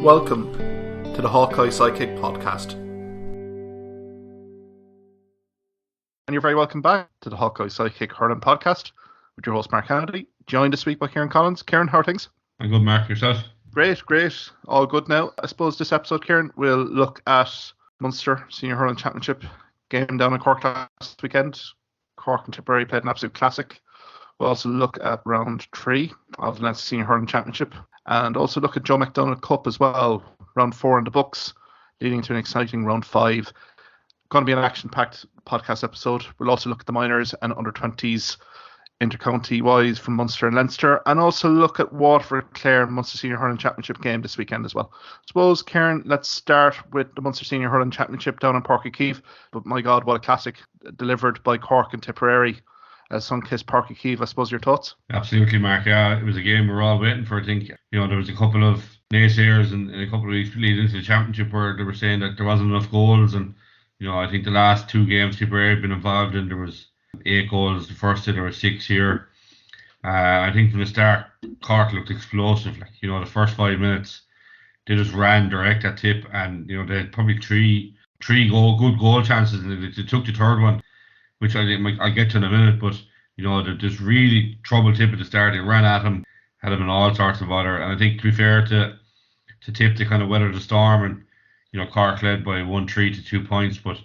Welcome to the Hawkeye Sidekick podcast. And you're very welcome back to the Hawkeye Sidekick hurling podcast with your host Mark Kennedy, joined this week by Kieran Collins. Kieran, how are things? I'm good, Mark. Yourself? Great. All good now. I suppose this episode, Kieran, we'll look at Munster Senior Hurling Championship game down in Cork last weekend. Cork and Tipperary played an absolute classic. We'll also look at round 3 of the Leinster Senior Hurling Championship and also look at Joe McDonagh Cup as well. Round 4 in the books, leading to an exciting round 5. Going to be an action-packed podcast episode. We'll also look at the minors and under-20s inter-county-wise from Munster and Leinster, and also look at Waterford and Clare Munster Senior Hurling Championship game this weekend as well. I suppose, Kieran, let's start with the Munster Senior Hurling Championship down in Pairc Ui Chaoimh. But my God, what a classic, delivered by Cork and Tipperary. Sun-kissed Pairc Ui Chaoimh. I suppose your thoughts? Absolutely, Mark. Yeah, it was a game we were all waiting for. I think there was a couple of naysayers and a couple of weeks leading into the championship where they were saying that there wasn't enough goals, and I think the last 2 games Tipperary have been involved in, there was 8 goals. The first there were 6 here. I think from the start, Cork looked explosive. The first 5 minutes, they just ran direct at Tipp, and they had probably three good goal chances, and they took the third one, which I'll get to in a minute. But they just really troubled Tipp at the start. They ran at him, had him in all sorts of bother. And I think, to be fair to Tipp, they kind of weathered the storm, and Cork led by 1-3 to 2 points. But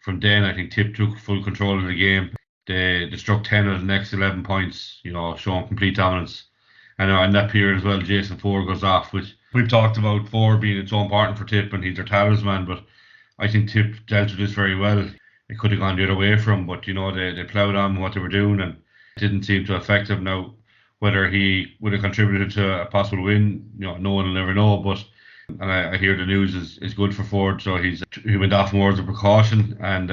from then, I think Tipp took full control of the game. They struck 10 of the next 11 points, showing complete dominance. And in that period as well, Jason Ford goes off, which we've talked about Ford being so important for Tipp, and he's their talisman. But I think Tipp dealt with this very well. It could have gone the other way for him, but they ploughed on what they were doing, and it didn't seem to affect him. Now, whether he would have contributed to a possible win, no one will ever know. But I hear the news is good for Ford, so he went off more as a precaution, and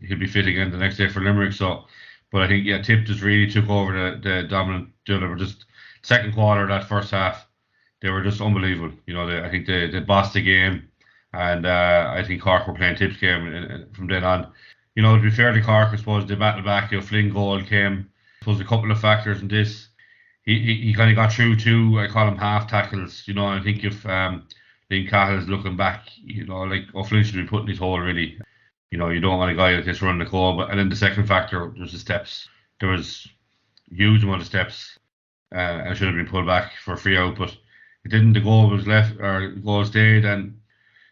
he'll be fit again the next day for Limerick. But I think Tipp just really took over the dominant. They were just second quarter of that first half, they were just unbelievable. I think they bossed the game. And I think Cork were playing Tipp's game from then on. To be fair to Cork, I suppose they battled back. Flynn goal came. I suppose a couple of factors in this. He kind of got through 2, I call them half tackles. And I think if Liam Cahill is looking back, O'Flynn should be putting his hole really. You don't want a guy like this running the goal. And then the second factor was the steps. There was a huge amount of steps. And should have been pulled back for a free out, but it didn't. The goal was left, or the goal stayed, and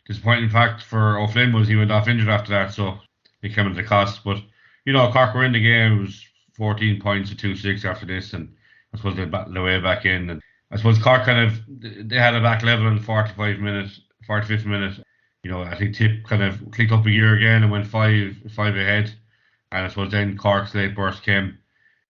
disappointing fact for O'Flynn was he went off injured after that, so it came at the cost. But Cork were in the game. It was 14 points to 2-6 after this, and I suppose they battled their way back in. And I suppose Cork they had a back level in the 45th minute. I think Tipp kind of clicked up a gear again and went 5 ahead. And I suppose then Cork's late burst came.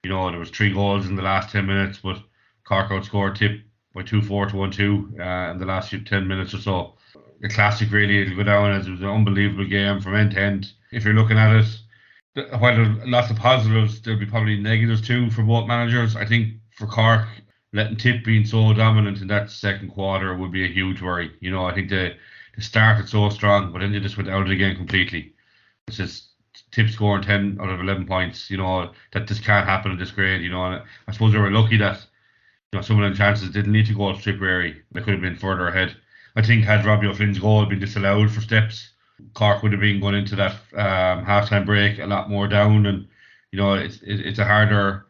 There was 3 goals in the last 10 minutes, but Cork outscored Tipp by 2-4 to 1-2 in the last 10 minutes or so. A classic, really. It'll go down as it was an unbelievable game from end to end. If you're looking at it, while there are lots of positives, there'll be probably negatives too for both managers. I think for Cork, letting Tipp being so dominant in that second quarter would be a huge worry. I think they started so strong, but then they just went out again completely. It's just Tipp scoring 10 out of 11 points. That just can't happen at this grade. And I suppose they were lucky that some of them chances didn't need to go to Tipperary. They could have been further ahead. I think had Robbie O'Flynn's goal been disallowed for steps, Cork would have been going into that half-time break a lot more down, and it's a harder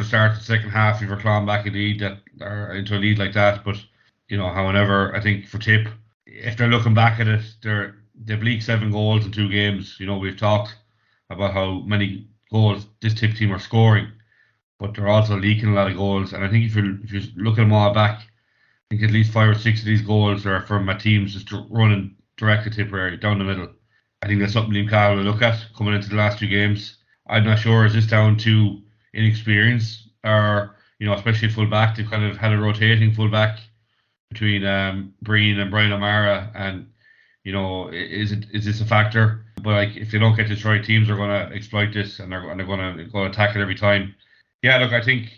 start to the second half if you're clawing back a lead into a lead like that. But however, I think for Tipp, if they're looking back at it, they've leaked 7 goals in 2 games. We've talked about how many goals this Tipp team are scoring, but they're also leaking a lot of goals. And I think if you look at them all back, I think at least 5 or 6 of these goals are from teams just running direct to Tipperary down the middle. I think that's something Liam Cahill will look at coming into the last 2 games. I'm not sure, is this down to inexperience or, especially full back? They've kind of had a rotating full back between Breen and Brian O'Mara, and is this a factor? But if they don't get this right, teams are going to exploit this, and they're going to go attack it every time. Yeah, look, I think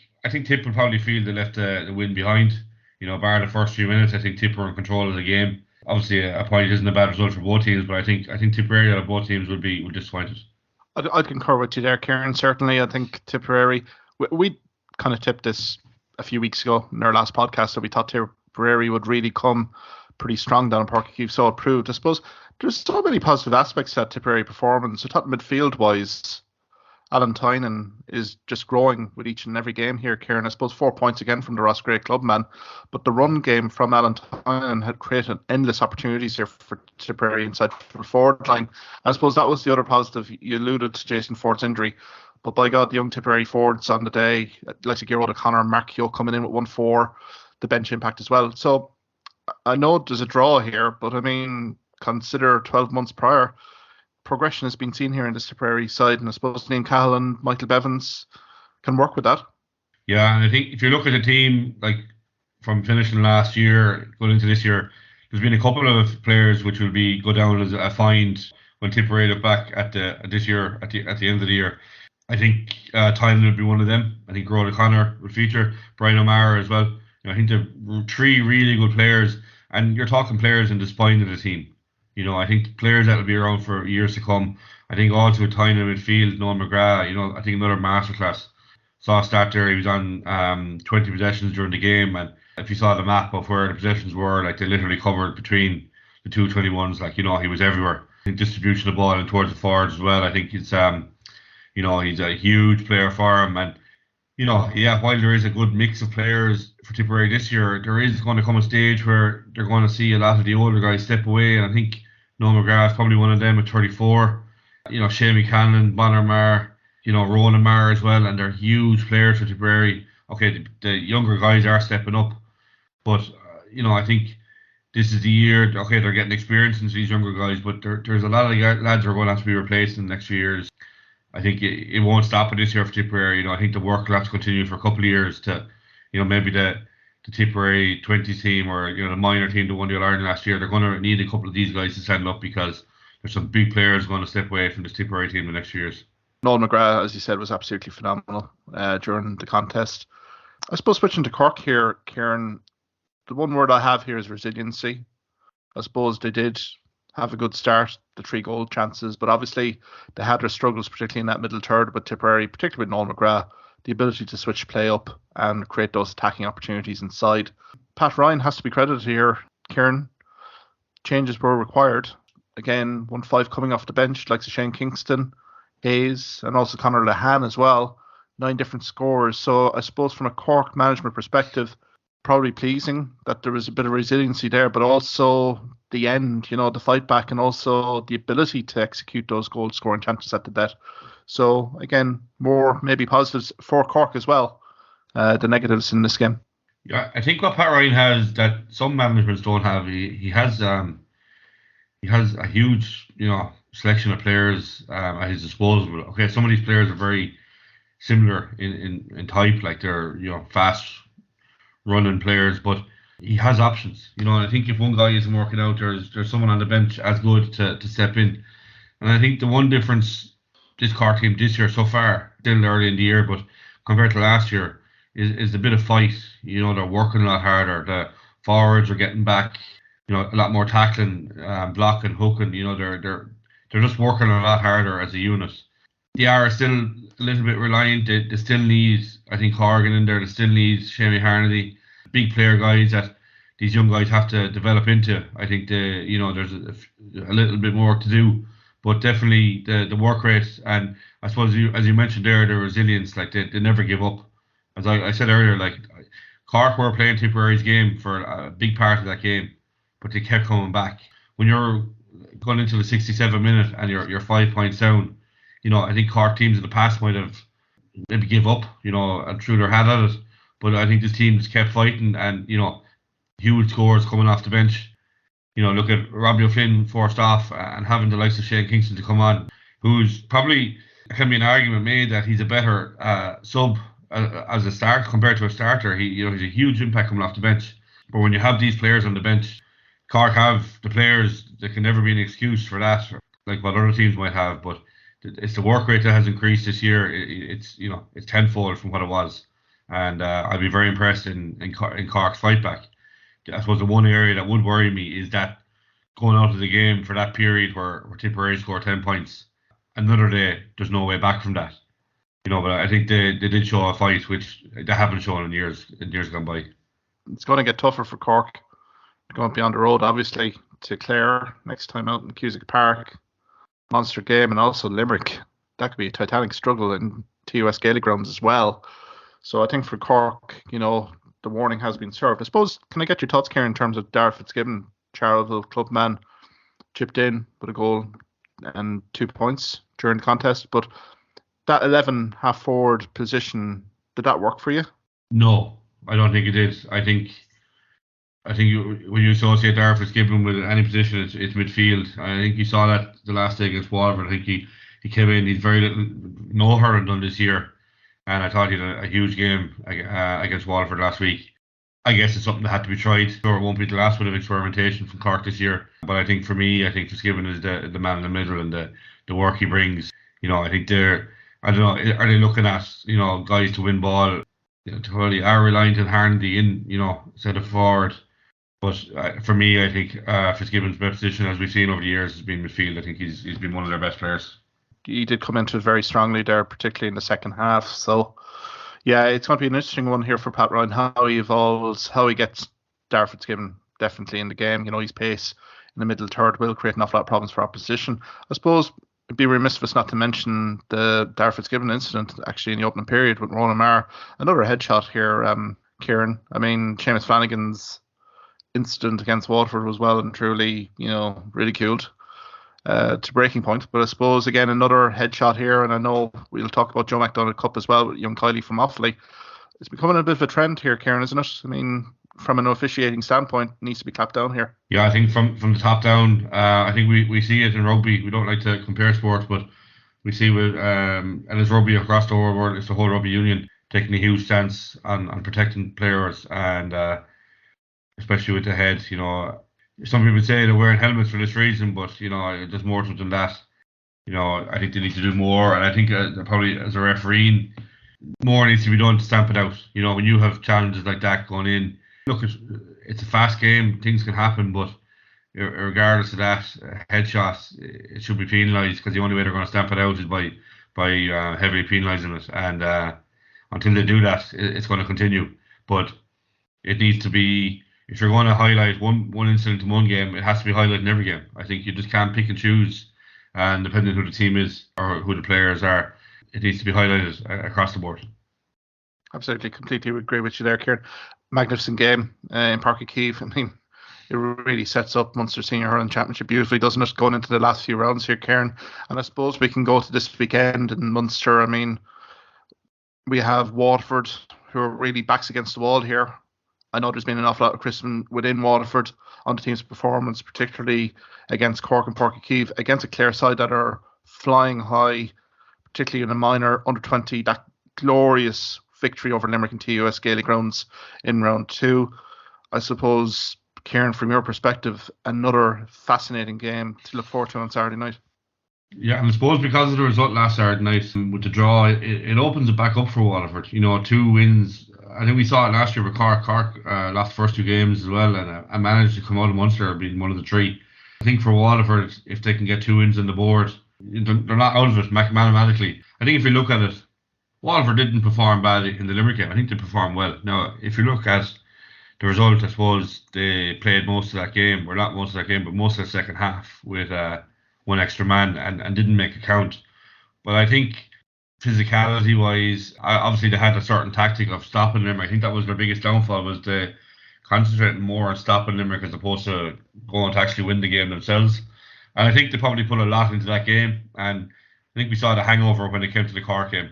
Tipp will probably feel they left the win behind. Bar the first few minutes, I think Tipp were in control of the game. Obviously, a point isn't a bad result for both teams, but I think Tipperary out of both teams would be disappointed. I'd concur with you there, Kieran. Certainly, I think Tipperary. We kind of tipped this a few weeks ago in our last podcast, so we thought Tipperary would really come pretty strong down in Pairc Ui Chaoimh, so it proved. I suppose there's so many positive aspects to that Tipperary performance. I thought midfield-wise, Alan Tynan is just growing with each and every game here, Kieran. I suppose 4 points again from the Ross Gray club man. But the run game from Alan Tynan had created endless opportunities here for Tipperary inside the forward line. I suppose that was the other positive. You alluded to Jason Ford's injury. But by God, the young Tipperary forwards on the day, like Gerard O'Connor and Mark Keogh coming in with 1-4, the bench impact as well. So I know there's a draw here, but I mean, consider 12 months prior, progression has been seen here in this Tipperary side, and I suppose Liam Cahill and Michael Bevins can work with that. Yeah, and I think if you look at the team, like from finishing last year going into this year, there's been a couple of players which will go down as a find when Tipperary look back at this year at the end of the year. I think Tynan would be one of them. I think Gerard O'Connor would feature, Brian O'Mara as well. I think they're three really good players, and you're talking players in the spine of the team. I think players that will be around for years to come. I think also with Tynan in midfield, Noel McGrath, I think another masterclass. Saw a stat there, he was on 20 possessions during the game, and if you saw the map of where the possessions were, like they literally covered between the 221s, like, he was everywhere. I think distribution of the ball and towards the forwards as well. I think it's, he's a huge player for him, and while there is a good mix of players for Tipperary this year, there is going to come a stage where they're going to see a lot of the older guys step away, and I think Noel McGrath is probably one of them at 34. Shamie Cannon, Bonner Marr, Ronan Marr as well, and they're huge players for Tipperary. Okay, the younger guys are stepping up, but I think this is the year. Okay, they're getting experience into these younger guys, but there's a lot of lads who are going to have to be replaced in the next few years. I think it won't stop at this year for Tipperary. I think the work will have to continue for a couple of years to, maybe the Tipperary 20 team or, the minor team that won the All-Ireland last year, they're going to need a couple of these guys to stand up because there's some big players going to step away from this Tipperary team in the next few years. Noel McGrath, as you said, was absolutely phenomenal during the contest. I suppose switching to Cork here, Kieran, the one word I have here is resiliency. I suppose they did have a good start, the 3 goal chances, but obviously they had their struggles, particularly in that middle third with Tipperary, particularly with Noel McGrath, the ability to switch play up and create those attacking opportunities inside. Pat Ryan has to be credited here, Kieran. Changes were required. Again, 1-5 coming off the bench, like Shane Kingston, Hayes, and also Conor Lehan as well. 9 different scores. So I suppose from a Cork management perspective, probably pleasing that there was a bit of resiliency there, but also the end, the fight back, and also the ability to execute those goal scoring chances at the death. So again, more maybe positives for Cork as well, the negatives in this game. Yeah, I think what Pat Ryan has that some managements don't have, he has a huge, selection of players at his disposal. Okay, some of these players are very similar in type, like they're fast running players, but he has options. And I think if one guy isn't working out, there's someone on the bench as good to step in. And I think the one difference this Cork team this year so far, still early in the year, but compared to last year, is a bit of fight. They're working a lot harder. The forwards are getting back, a lot more tackling, blocking, hooking. They're just working a lot harder as a unit. They are still a little bit reliant. They still need, I think, Horgan in there. They still need Shamie Harnedy, big player guys that these young guys have to develop into. I think there's a little bit more to do, but definitely the work rate, and I suppose as you mentioned there, the resilience, like they never give up. As I said earlier, like Cork were playing Tipperary's game for a big part of that game, but they kept coming back. When you're going into the 67th minute and you're 5 points down, I think Cork teams in the past might have maybe give up, and threw their hat at it. But I think this team just kept fighting, and huge scores coming off the bench. Look at Robbie O'Flynn forced off, and having the likes of Shane Kingston to come on, who's probably, can be an argument made that he's a better sub as a start compared to a starter. He's a huge impact coming off the bench. But when you have these players on the bench, Cork have the players. There can never be an excuse for that, like what other teams might have. But it's the work rate that has increased this year. It's tenfold from what it was, and I'd be very impressed in Cork's fight back. I suppose the one area that would worry me is that going out of the game for that period where Tipperary scored 10 points, another day there's no way back from that. But I think they did show a fight which they haven't shown in years gone by. it's going to get tougher for Cork. Going beyond the road, obviously, to Clare next time out in Cusack Park, Munster game, and also Limerick. That could be a titanic struggle in TUS Gaelic grounds as well. So I think for Cork, the warning has been served. I suppose, can I get your thoughts, Kieran, in terms of Darragh Fitzgibbon, Charleville clubman, chipped in with a goal and 2 points during the contest, but that 11 half forward position, did that work for you? No, I don't think it did. I think when you associate Darragh Fitzgibbon with any position, it's midfield. I think you saw that the last day against Waterford. I think he came in. He's very little, no hurling done this year, and I thought he had a huge game against Waterford last week. I guess it's something that had to be tried. Sure, it won't be the last bit of experimentation from Cork this year. But I think for me, Fitzgibbon is the man in the middle, and the work he brings. I think I don't know, are they looking at, guys to win ball? Totally are reliant on Harnedy in, centre forward. But for me, I think Fitzgibbon's best position, as we've seen over the years, has been midfield. I think he's been one of their best players. He did come into it very strongly there, particularly in the second half. So, yeah, it's going to be an interesting one here for Pat Ryan, how he evolves, how he gets Darragh Fitzgibbon definitely in the game. His pace in the middle third will create an awful lot of problems for opposition. I suppose it'd be remiss of us not to mention the Darragh Fitzgibbon incident actually in the opening period with Ronan Maher. Another headshot here, Kieran. I mean, Seamus Flanagan's incident against Waterford was well and truly, ridiculed to breaking point. But I suppose, again, another headshot here, and I know we'll talk about Joe McDonagh Cup as well with young Kylie from Offaly. It's becoming a bit of a trend here, Kieran, isn't it? I mean, from an officiating standpoint, it needs to be clapped down here. Yeah, I think from the top down, I think we see it in rugby. We don't like to compare sports, but we see and it's rugby across the whole world. It's the whole rugby union taking a huge stance on protecting players, and especially with the head. Some people say they're wearing helmets for this reason, but there's more to it than that. I think they need to do more, and I think probably as a referee, more needs to be done to stamp it out. When you have challenges like that going in, look, it's a fast game, things can happen, but regardless of that, headshots, it should be penalised, because the only way they're going to stamp it out is by heavily penalising it, and until they do that, it's going to continue. But it needs to be, if you're going to highlight one incident in one game, it has to be highlighted in every game. I think you just can't pick and choose, and depending on who the team is or who the players are, it needs to be highlighted across the board. Absolutely, completely agree with you there, Kieran. Magnificent game in Pairc Ui Chaoimh. I mean, it really sets up Munster Senior Hurling Championship beautifully, doesn't it, going into the last few rounds here, Kieran? And I suppose we can go to this weekend in Munster. I mean, we have Waterford, who are really backs against the wall here. I know there's been an awful lot of criticism within Waterford on the team's performance, particularly against Cork and Pairc Ui Chaoimh, against a Clare side that are flying high, particularly in the minor under 20, that glorious victory over Limerick and TUS Gaelic grounds in round 2. I suppose, Kieran, from your perspective, another fascinating game to look forward to on Saturday night. Yeah, and I suppose because of the result last Saturday night with the draw, it opens it back up for Waterford. 2 wins. I think we saw it last year with Cork. Cork lost the first 2 games as well, and managed to come out of Munster being one of the 3. I think for Waterford, if they can get 2 wins on the board, they're not out of it mathematically. I think if you look at it, Waterford didn't perform badly in the Limerick game. I think they performed well. Now, if you look at the result, I suppose they played most of that game, or not most of that game, but most of the second half with one extra man and didn't make a count. But I think physicality-wise, obviously they had a certain tactic of stopping Limerick. I think that was their biggest downfall, was they concentrating more on stopping Limerick as opposed to going to actually win the game themselves. And I think they probably put a lot into that game. And I think we saw the hangover when it came to the Cork game.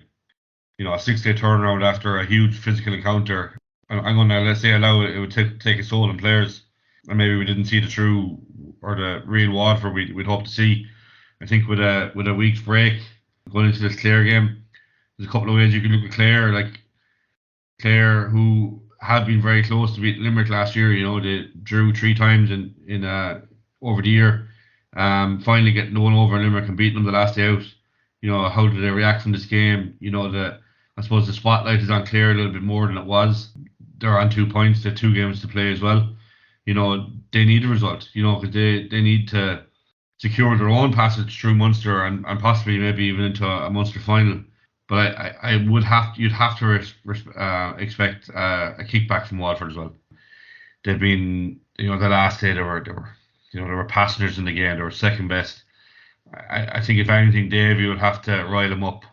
A 6-day turnaround after a huge physical encounter. I'm going to, let's say, allow it would take a toll on players. And maybe we didn't see the true or the real Waterford we'd hope to see. I think with a week's break going into this Clare game, there's a couple of ways you can look at Clare. Like Clare, who had been very close to beat Limerick last year. They drew 3 times in over the year. Finally getting the one over Limerick and beating them the last day out. How do they react from this game? I suppose the spotlight is on Clare a little bit more than it was. They're on 2 points. They have 2 games to play as well. They need a result. Because they need to secure their own passage through Munster and possibly maybe even into a Munster final. But you'd have to expect a kickback from Waterford as well. they've been, the last day they were passengers in the game. They were second best. I think if anything, Davy will have to rile them up.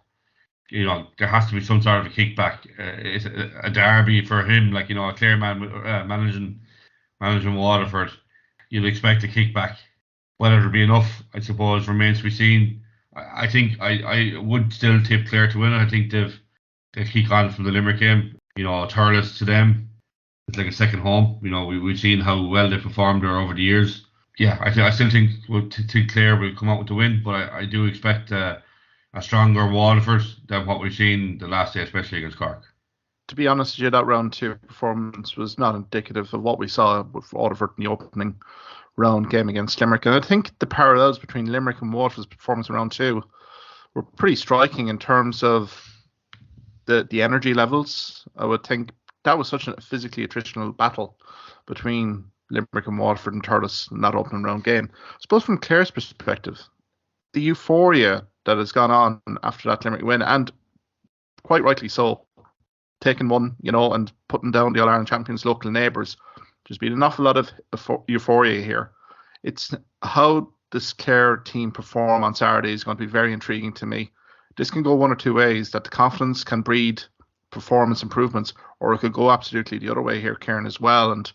There has to be some sort of a kickback. It's a derby for him, a Clare man managing Waterford. You'll expect a kickback. Whether it'll be enough, I suppose, remains to be seen. I think I would still tip Clare to win it. I think they've kick on from the Limerick game. Thurles to them, it's like a second home. We've seen how well they performed there over the years. Yeah, I still think Clare will come out with the win, but I do expect a stronger Waterford than what we've seen the last day, especially against Cork. To be honest with you, that round 2 performance was not indicative of what we saw with Waterford in the opening round game against Limerick. And I think the parallels between Limerick and Waterford's performance in round 2 were pretty striking in terms of the energy levels. I would think that was such a physically attritional battle between Limerick and Waterford and Thurles in that opening round game. I suppose from Clare's perspective, the euphoria that has gone on after that Limerick win, and quite rightly so, taking one, and putting down the All-Ireland champions, local neighbours. There's been an awful lot of euphoria here. It's how this Clare team perform on Saturday is going to be very intriguing to me. This can go one or two ways, that the confidence can breed performance improvements, or it could go absolutely the other way here, Kieran, as well. And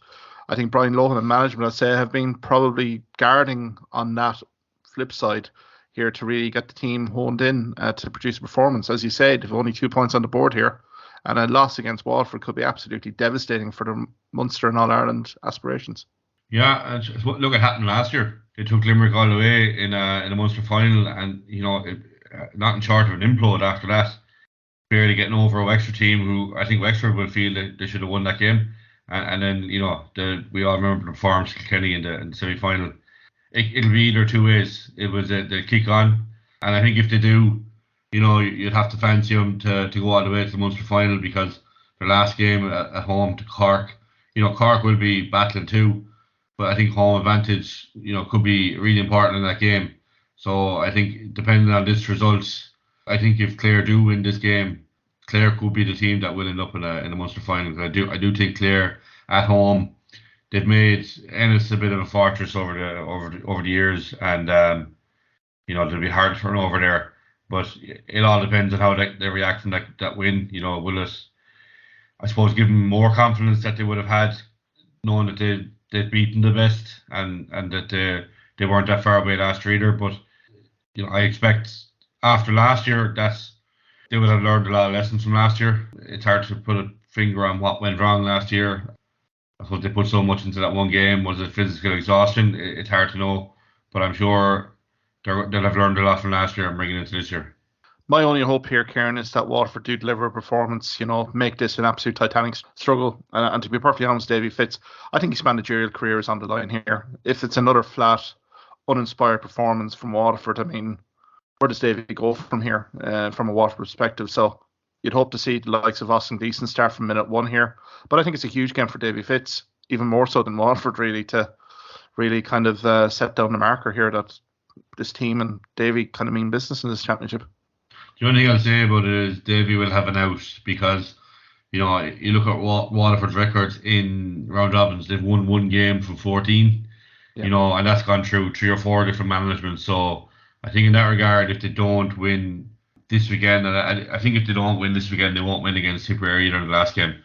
I think Brian Lohan and management, I'd say, have been probably guarding on that flip side here to really get the team honed in to produce a performance. As you said, they've only 2 points on the board here, and a loss against Waterford could be absolutely devastating for the Munster and All-Ireland aspirations. Yeah, and look, it happened last year. They took Limerick all the way in a Munster final, and not in short of an implode after that. Barely getting over a Wexford team who I think Wexford will feel that they should have won that game. And then, we all remember the performance of Kilkenny in the semi-final. It'll be either two ways. It was the kick on. And I think if they do, you'd have to fancy them to go all the way to the Munster final, because their last game at home to Cork, Cork will be battling too. But I think home advantage, could be really important in that game. So I think depending on this results, I think if Clare do win this game, Clare could be the team that will end up in a Munster final. I do think Clare at home, they've made Ennis a bit of a fortress over the years, and it'll be hard to turn over there. But it all depends on how they react from that win. Will it, I suppose, give them more confidence that they would have had, knowing that they've beaten the best and that they weren't that far away last year either. But I expect after last year that they would have learned a lot of lessons from last year. It's hard to put a finger on what went wrong last year. I suppose they put so much into that one game. Was it physical exhaustion? It's hard to know, but I'm sure they'll have learned a lot from last year and bringing it into this year. My only hope here, Kieran, is that Waterford do deliver a performance, make this an absolute titanic struggle. And to be perfectly honest, Davy Fitz, I think his managerial career is on the line here. If it's another flat, uninspired performance from Waterford, I mean, where does Davy go from here, from a Waterford perspective? So you'd hope to see the likes of Austin Gleeson start from minute 1 here. But I think it's a huge game for Davy Fitz, even more so than Waterford, really, to really kind of set down the marker here that this team and Davy kind of mean business in this championship. The only thing I'll say about it is Davy will have an out, because you look at Waterford's records in round robins. They've won 1 game from 14, and that's gone through 3 or 4 different managements. So I think in that regard, if they don't win this weekend, and I think if they don't win this weekend, they won't win against Tipperary either in the last game.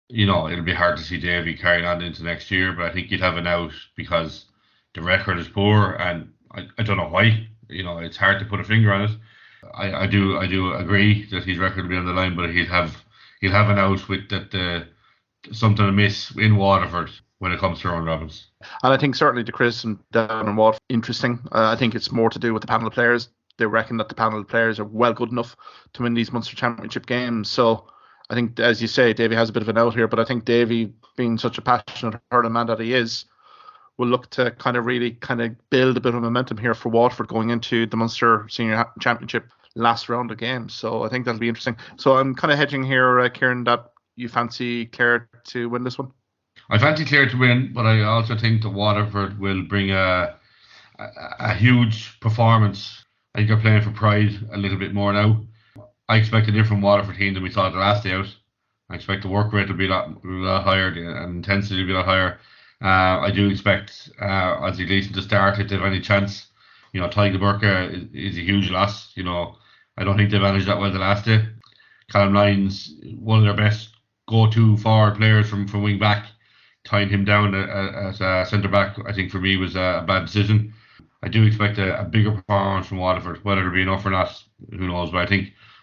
It'll be hard to see Davy carrying on into next year, but I think you'd have an out because the record is poor, and I don't know why. It's hard to put a finger on it. I do agree that his record will be on the line, but he'll have an out with that something to miss in Waterford when it comes to round robins. And I think certainly the criticism down in Waterford interesting. I think it's more to do with the panel of players. They reckon that the panel of players are well good enough to win these Munster Championship games. So I think, as you say, Davy has a bit of an out here, but I think Davy, being such a passionate hurling man that he is, will look to kind of really build a bit of momentum here for Waterford going into the Munster Senior Championship last round of games. So I think that'll be interesting. So I'm kind of hedging here, Kieran, that you fancy Clare to win this one. I fancy Clare to win, but I also think that Waterford will bring a huge performance. I think they're playing for pride a little bit more now. I expect a different Waterford team than we saw the last day out. I expect the work rate will be a lot higher, and intensity will be a lot higher. I do expect Ozzy Gleeson to start if they have any chance. Tyga Burka is a huge loss. I don't think they managed that well the last day. Callum Lyons, one of their best go-to forward players from wing back, tying him down as a centre back, I think for me was a bad decision. I do expect a bigger performance from Waterford. Whether it'll be enough or not, who knows? But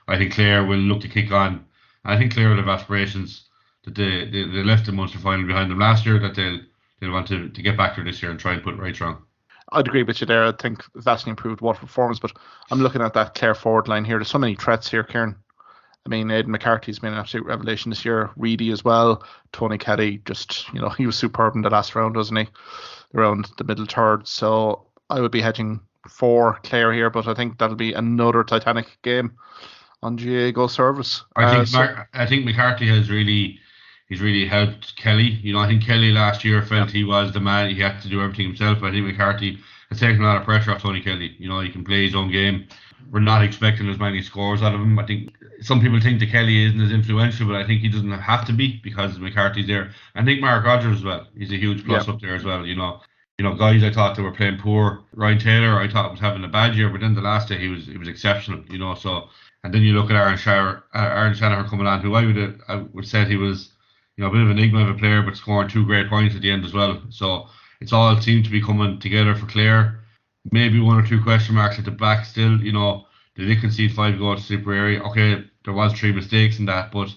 I think Clare will look to kick on. I think Clare will have aspirations that they left the Munster final behind them last year, that they'll want to get back there this year and try and put right wrong. I'd agree with you there. I think vastly improved Waterford performance, but I'm looking at that Clare forward line here. There's so many threats here, Kieran. I mean, Aidan McCarthy's been an absolute revelation this year. Reedy as well. Tony Kelly, he was superb in the last round, wasn't he? Around the middle third. So I would be hedging for Clare here, but I think that'll be another titanic game on GA service. I think McCarthy he's really helped Kelly. I think Kelly last year felt he was the man. He had to do everything himself. But I think McCarthy has taken a lot of pressure off Tony Kelly. He can play his own game. We're not expecting as many scores out of him. I think some people think that Kelly isn't as influential, but I think he doesn't have to be because McCarthy's there. I think Mark Rogers as well. He's a huge plus up there as well. Guys I thought they were playing poor. Ryan Taylor I thought was having a bad year, but then the last day he was exceptional. So, and then you look at Aaron Shanahan coming on, who I would say he was a bit of an enigma of a player, but scoring 2 great points at the end as well. So it's all seemed to be coming together for Clare. Maybe 1 or 2 question marks at the back still. They did concede 5 goals to Tipperary. Okay, there was 3 mistakes in that, but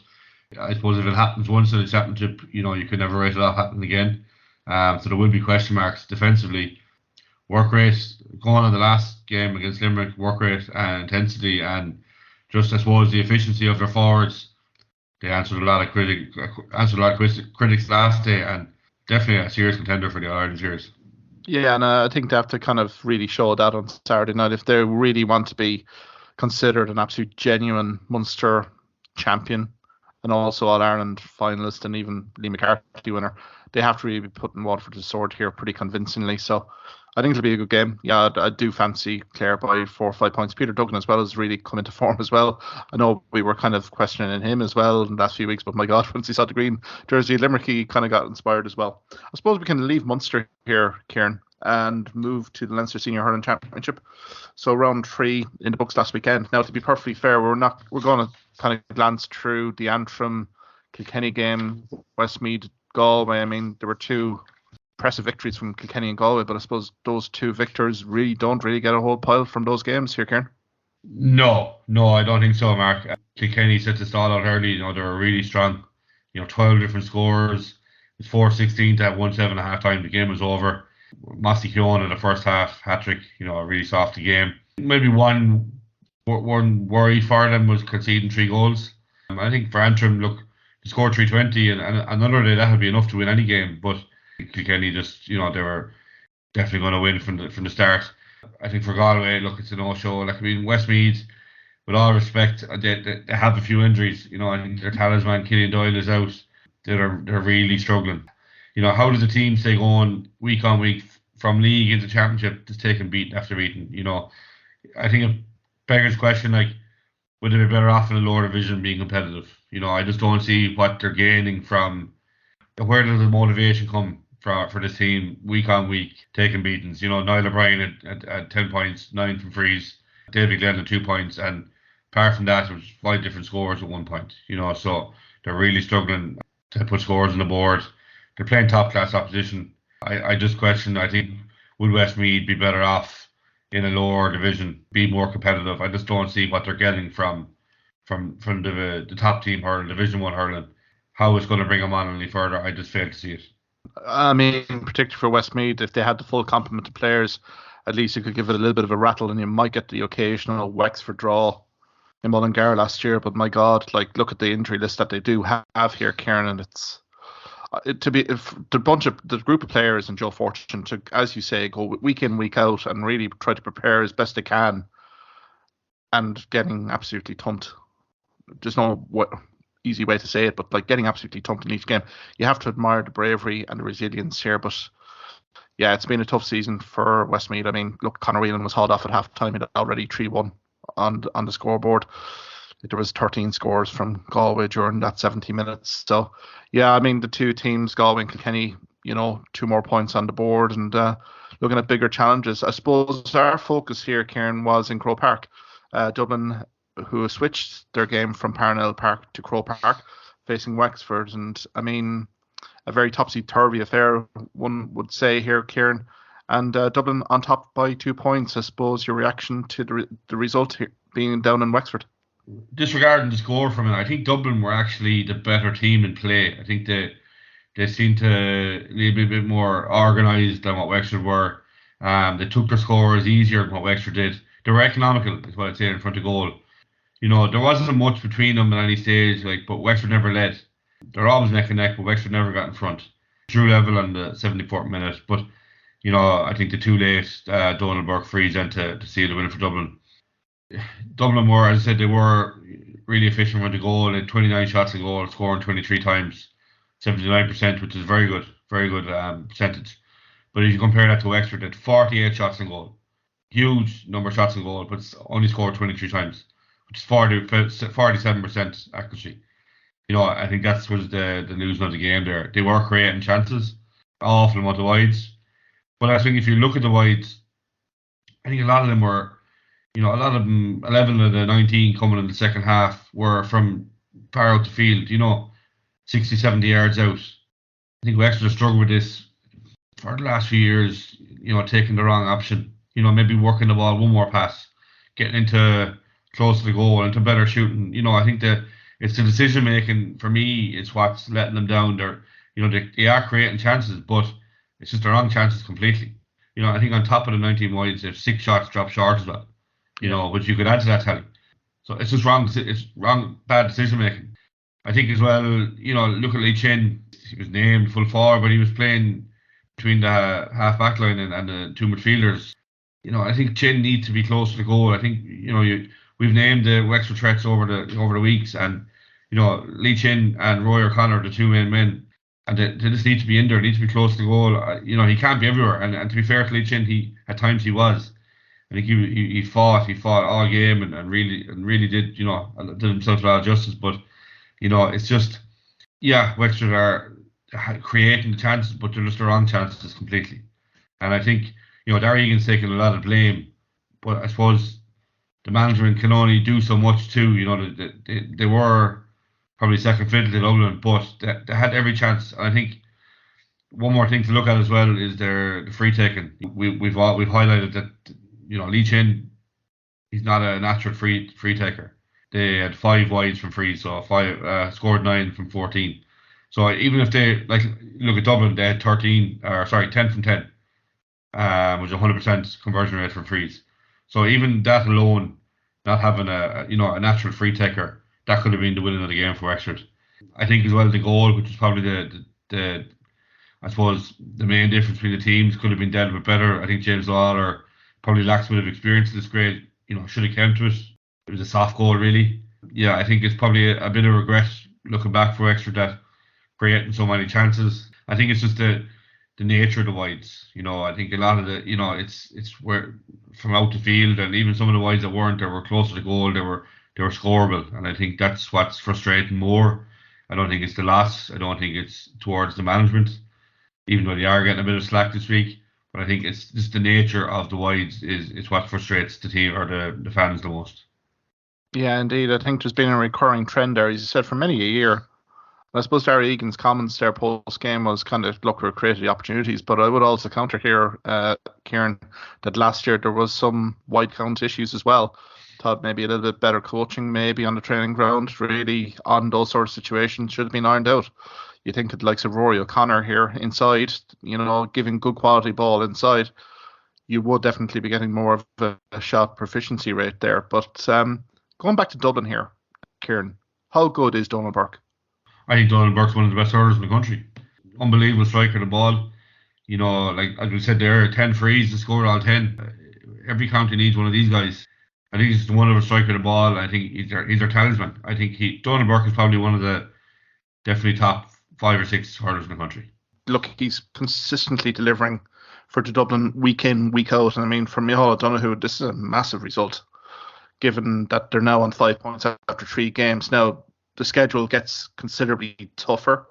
I suppose if it happens once in a championship, you could never write it off happening again. So there will be question marks defensively. Work rate, going on the last game against Limerick, work rate and intensity, and just I suppose the efficiency of their forwards. They answered a lot of critics last day, and definitely a serious contender for the All-Ireland series. Yeah, and I think they have to kind of really show that on Saturday night if they really want to be considered an absolute genuine Munster champion and also All-Ireland finalist and even Lee McCarthy winner. They have to really be putting Waterford to the sword here pretty convincingly. So I think it'll be a good game. Yeah, I do fancy Clare by 4 or 5 points. Peter Duggan as well has really come into form as well. I know we were kind of questioning him as well in the last few weeks, but my God, once he saw the green jersey at Limerick, he kind of got inspired as well. I suppose we can leave Munster here, Kieran, and move to the Leinster Senior Hurling Championship. So round 3 in the books last weekend. Now, to be perfectly fair, we're going to kind of glance through the Antrim Kilkenny game, Westmeath Galway. I mean, there were 2 impressive victories from Kilkenny and Galway, but I suppose those 2 victors don't really get a whole pile from those games here, Kieran. No, I don't think so, Mark. Kilkenny set the stall out early. They were really strong. 12 different scores. It was 4-16 to have 1-7 at half time. The game was over. Mossy Keown in the first half hat-trick, a really soft game. Maybe one worry for them was conceding 3 goals. I think for Antrim, look, they scored 320 and another day that would be enough to win any game, but Kilkenny just, they were definitely going to win from the start. I think for Galway, look, it's a no-show. Westmeath, with all respect, they have a few injuries. I think their talisman, Killian Doyle, is out. They're really struggling. How does a team stay going week on week from league into championship, just taking beating after beating? I think it beggars question, would they be better off in a lower division being competitive? I just don't see what they're gaining from. Where does the motivation come for this team week on week taking beatings? Niall O'Brien at 10 points, 9 from frees, David Glenn at 2 points, and apart from that, it was 5 different scores at 1 point. So they're really struggling to put scores on the board. They're playing top class opposition. I just question. I think would Westmeath be better off in a lower division, be more competitive? I just don't see what they're getting from the top team hurling, Division 1 hurling. How it's going to bring them on any further, I just fail to see it. I mean, particularly for Westmeath, if they had the full complement of players, at least you could give it a little bit of a rattle, and you might get the occasional Wexford draw in Mullingar last year. But my God, look at the injury list that they do have here, Kieran, and it's the group of players and Joe Fortune to, as you say, go week in, week out and really try to prepare as best they can, and getting absolutely thumped. There's no easy way to say it, but getting absolutely thumped in each game. You have to admire the bravery and the resilience here. But yeah, it's been a tough season for Westmeath. I mean, look, Conor Whelan was hauled off at half time. It had already 3-1 on the scoreboard. There was 13 scores from Galway during that 70 minutes. So yeah, I mean, the 2 teams, Galway and Kilkenny, 2 more points on the board and looking at bigger challenges. I suppose our focus here, Kieran, was in Croke Park. Dublin, who switched their game from Parnell Park to Croke Park, facing Wexford. And I mean, a very topsy-turvy affair, one would say here, Kieran. And Dublin on top by 2 points. I suppose your reaction to the result here being down in Wexford? Disregarding the score from it, I think Dublin were actually the better team in play. I think they seemed to be a bit more organised than what Wexford were. They took their scores easier than what Wexford did. They were economical, is what I'd say, in front of goal. There wasn't much between them at any stage, but Wexford never led. They're always neck and neck, but Wexford never got in front. Drew level on the 74th minute, but I think the 2 late Donald Burke frees then to seal the win for Dublin. Dublin were, as I said, they were really efficient with the goal. They had 29 shots on goal, scoring 23 times, 79%, which is very good percentage. But if you compare that to Wexford, they had 48 shots on goal, huge number of shots on goal, but only scored 23 times, which is 47% accuracy. I think that's was the losing of the game there. They were creating chances, awful amount of wides. But I think if you look at the wides, I think a lot of them were, 11 of the 19 coming in the second half were from far out the field, 60, 70 yards out. I think Wexford struggled with this for the last few years, taking the wrong option, maybe working the ball one more pass, getting into close to the goal, into better shooting. I think that it's the decision making for me is what's letting them down. They are creating chances, but it's just the wrong chances completely. I think on top of the 19 wides, they have 6 shots dropped short as well. Which you could add to that tally. So it's just wrong. It's wrong, bad decision making. I think as well. Look at Lee Chin. He was named full forward, but he was playing between the half back line and the 2 midfielders. I think Chin needs to be close to the goal. I think we've named the Wexford threats over the weeks, and Lee Chin and Roy O'Connor, the 2 main men, and they just need to be in there. Need to be close to the goal. He can't be everywhere. And to be fair to Lee Chin, at times he was. I think he fought all game and really did did himself a lot of justice. But it's just Wexford are creating the chances, but they're just the wrong chances completely. And I think Darragh Egan's taking a lot of blame, but I suppose the management can only do so much too. They were probably second fiddle to Dublin, but they had every chance. And I think one more thing to look at as well is the free taking. We've highlighted that. Lee Chin, he's not a natural free taker. They had 5 wides from frees, so scored 9 from 14. So even if they look at Dublin, they had 10 from 10, which is 100% conversion rate from frees. So even that alone, not having a natural free taker, that could have been the winning of the game for Wexford. I think as well the goal, which is probably the I suppose the main difference between the teams, could have been dealt with better. I think James Lawler probably lacks a bit of experience in this grade. Should have come to it. It was a soft goal, really. I think it's probably a bit of regret looking back for Wexford that creating so many chances. I think it's just the nature of the wides. I think a lot of the it's where from out the field, and even some of the wides that weren't, they were close to the goal. They were scoreable, and I think that's what's frustrating more. I don't think it's the loss. I don't think it's towards the management, even though they are getting a bit of slack this week. But I think it's just the nature of the wides is what frustrates the team or the fans the most. Yeah, indeed. I think there's been a recurring trend there, as you said, for many a year. I suppose Darragh Egan's comments there post-game was kind of, look, we're creating the opportunities, but I would also counter here, Kieran, that last year there was some wide count issues as well. Thought maybe a little bit better coaching maybe on the training ground, really on those sort of situations should have been ironed out. You think of the likes of Rory O'Connor here inside, giving good quality ball inside, you would definitely be getting more of a shot proficiency rate there. But going back to Dublin here, Kieran, how good is Donald Burke? I think Donald Burke's one of the best hurlers in the country. Unbelievable striker of the ball. As we said there, 10 frees to score all 10. Every county needs one of these guys. I think he's one of a striker of the ball. I think he's their talisman. I think Donald Burke is probably one of the definitely top 5 or 6 hurlers in the country. Look, he's consistently delivering for the Dublin week in, week out. And I mean, for Micheál O'Donoghue, this is a massive result, given that they're now on 5 points after 3 games. Now, the schedule gets considerably tougher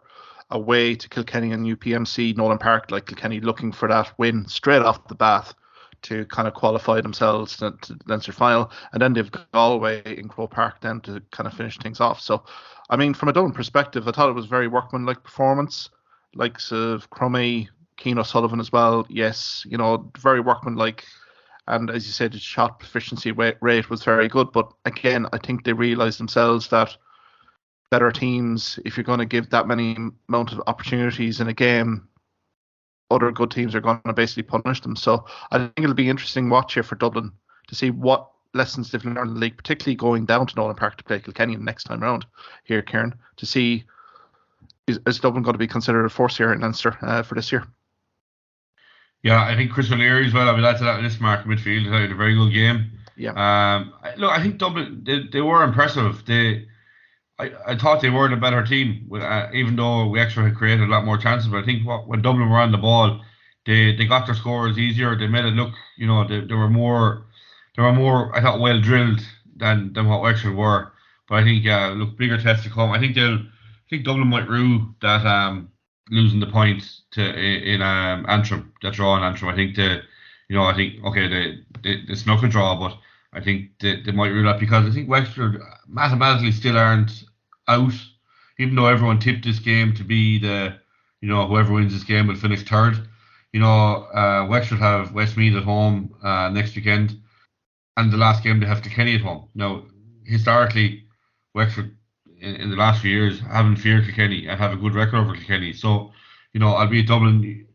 away to Kilkenny and UPMC, Nolan Park, like Kilkenny looking for that win straight off the bat to kind of qualify themselves to the Leinster final, and then they've Galway in Croke Park then to kind of finish things off. So, I mean, from a Dublin perspective, I thought it was a very workmanlike performance, likes of Crummy, Keane O'Sullivan as well. Yes, very workmanlike. And as you said, the shot efficiency rate was very good. But again, I think they realised themselves that better teams, if you're going to give that many amount of opportunities in a game, other good teams are going to basically punish them. So I think it'll be interesting watch here for Dublin to see what lessons they've learned in the league, particularly going down to Nolan Park to play Kilkenny next time round here, Kieran, to see is Dublin going to be considered a force here in Leinster for this year. Yeah, I think Chris O'Leary as well. I mean, that's that this mark midfield. Had a very good game. Yeah. Look, I think Dublin they were impressive. I thought they were the better team, even though Wexford had created a lot more chances. But I think when Dublin were on the ball, they got their scores easier. They made it look, they were more, I thought, well drilled than what Wexford were. But I think, look, bigger tests to come. I think Dublin might rue that losing the point in Antrim, that draw in Antrim. I think they snuck a draw, but I think they might rule that because I think Wexford mathematically still aren't out, even though everyone tipped this game to be whoever wins this game will finish third. Wexford have Westmeath at home next weekend, and the last game they have Kilkenny at home. Now, historically, Wexford in the last few years haven't feared Kilkenny and have a good record over Kilkenny. So, albeit Dublin,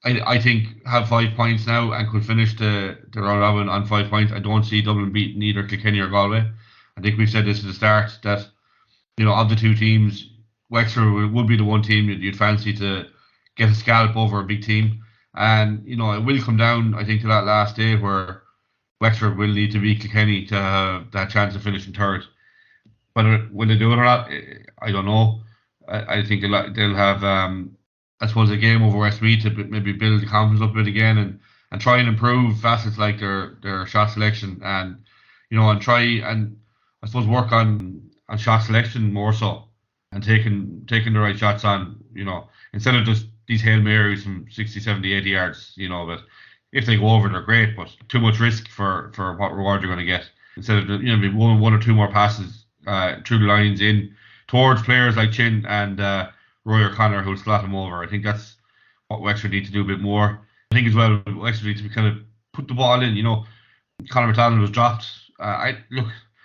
I think have 5 points now and could finish the round robin on 5 points. I don't see Dublin beating either Kilkenny or Galway. I think we've said this at the start that of the two teams, Wexford would be the one team you'd fancy to get a scalp over a big team, and it will come down, I think, to that last day where Wexford will need to beat Kilkenny to have that chance of finishing third. But will they do it or not? I don't know. I think they'll have I suppose a game over Westmeath to maybe build the confidence up a bit again and try and improve facets like their shot selection and try and I suppose work on shot selection more so and taking the right shots on, instead of just these Hail Marys from 60, 70, 80 yards, but if they go over they're great, but too much risk for what reward you're going to get. Instead of maybe one or two more passes through the lines in towards players like Chin and Roy O'Connor who'll slot him over. I think that's what Wexford need to do a bit more. I think as well Wexford need to kind of put the ball in. Conor McDonald was dropped. I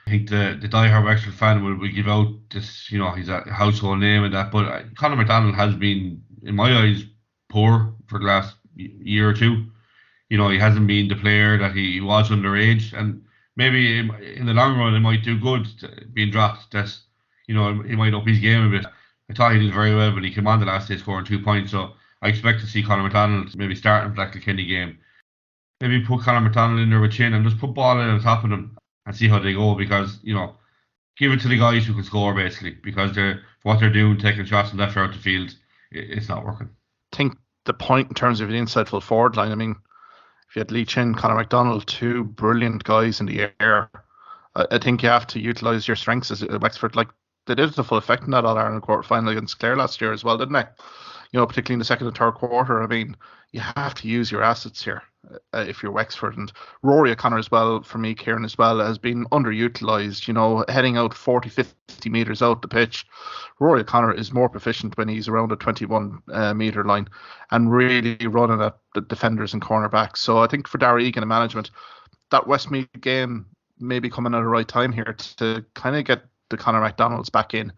think the diehard Wexford fan will give out this, he's a household name and that, but Conor McDonald has been, in my eyes, poor for the last year or two. He hasn't been the player that he was underage, and maybe in the long run it might do good being dropped. That's, he might up his game a bit. I thought he did very well when he came on the last day scoring 2 points, so I expect to see Conor McDonald maybe starting for that Kilkenny game. Maybe put Conor McDonald in there with Chin and just put ball in on top of them and see how they go, because, give it to the guys who can score basically, because what they're doing, taking shots from left or out the field, it's not working. I think the point in terms of the inside full forward line, I mean, if you had Lee Chin, Conor McDonald, two brilliant guys in the air, I think you have to utilise your strengths as Wexford. Like, they did the full effect in that All-Ireland quarter final against Clare last year as well, didn't they? Particularly in the second and third quarter. I mean, you have to use your assets here if you're Wexford. And Rory O'Connor as well, for me, Kieran as well, has been underutilised, heading out 40, 50 metres out the pitch. Rory O'Connor is more proficient when he's around the 21 metre line and really running at the defenders and cornerbacks. So I think for Darragh Egan and management, that Westmeath game may be coming at the right time here to kind of get the Conor McDonald's back in,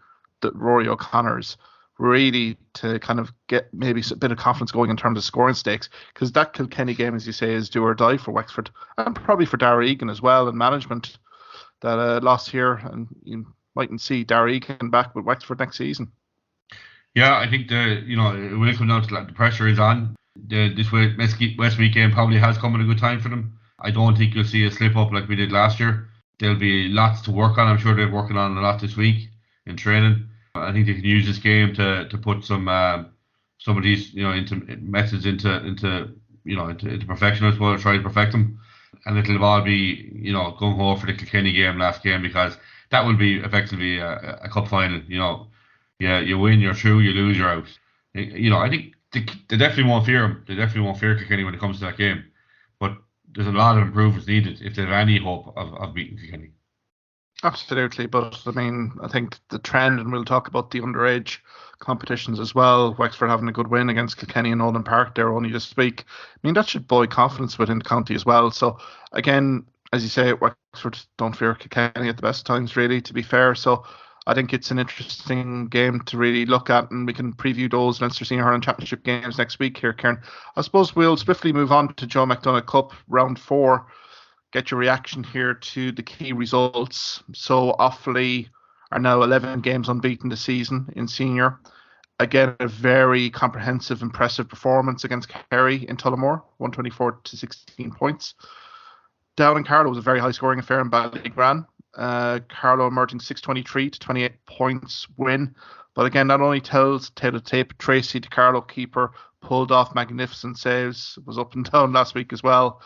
the Rory O'Connors, really to kind of get maybe a bit of confidence going in terms of scoring stakes, because that Kilkenny game, as you say, is do or die for Wexford and probably for Darragh Egan as well and management that lost here, and you mightn't see Darragh Egan back with Wexford next season. Yeah, I think it will come down to the pressure is on. This Westmeath game probably has come at a good time for them. I don't think you'll see a slip up like we did last year. There'll be lots to work on. I'm sure they're working on a lot this week in training. I think they can use this game to put some of these into methods into perfection as well, try to perfect them, and it'll all be gung ho for the Kilkenny game last game, because that will be effectively a cup final. Yeah, you win, you're through. You lose, you're out. I think they definitely won't fear him. They definitely won't fear Kilkenny when it comes to that game. But there's a lot of improvements needed if they have any hope of beating Kilkenny. Absolutely, but I mean, I think the trend, and we'll talk about the underage competitions as well. Wexford having a good win against Kilkenny and Oldham Park there only this week. I mean, that should buoy confidence within the county as well. So again, as you say, Wexford don't fear Kilkenny at the best times, really, to be fair. So I think it's an interesting game to really look at, and we can preview those Leinster Senior Hurling Championship games next week here, Kieran. I suppose we'll swiftly move on to Joe McDonagh Cup, round 4. Get your reaction here to the key results. So Offaly are now 11 games unbeaten this season in senior. Again, a very comprehensive, impressive performance against Kerry in Tullamore, 124 to 16 points. Down in Carlow was a very high scoring affair in Ballygran. Carlow emerging 623 to 28 points win. But again, that only tells tale of tape. Tracy, the Carlow keeper, pulled off magnificent saves. Was up and down last week as well.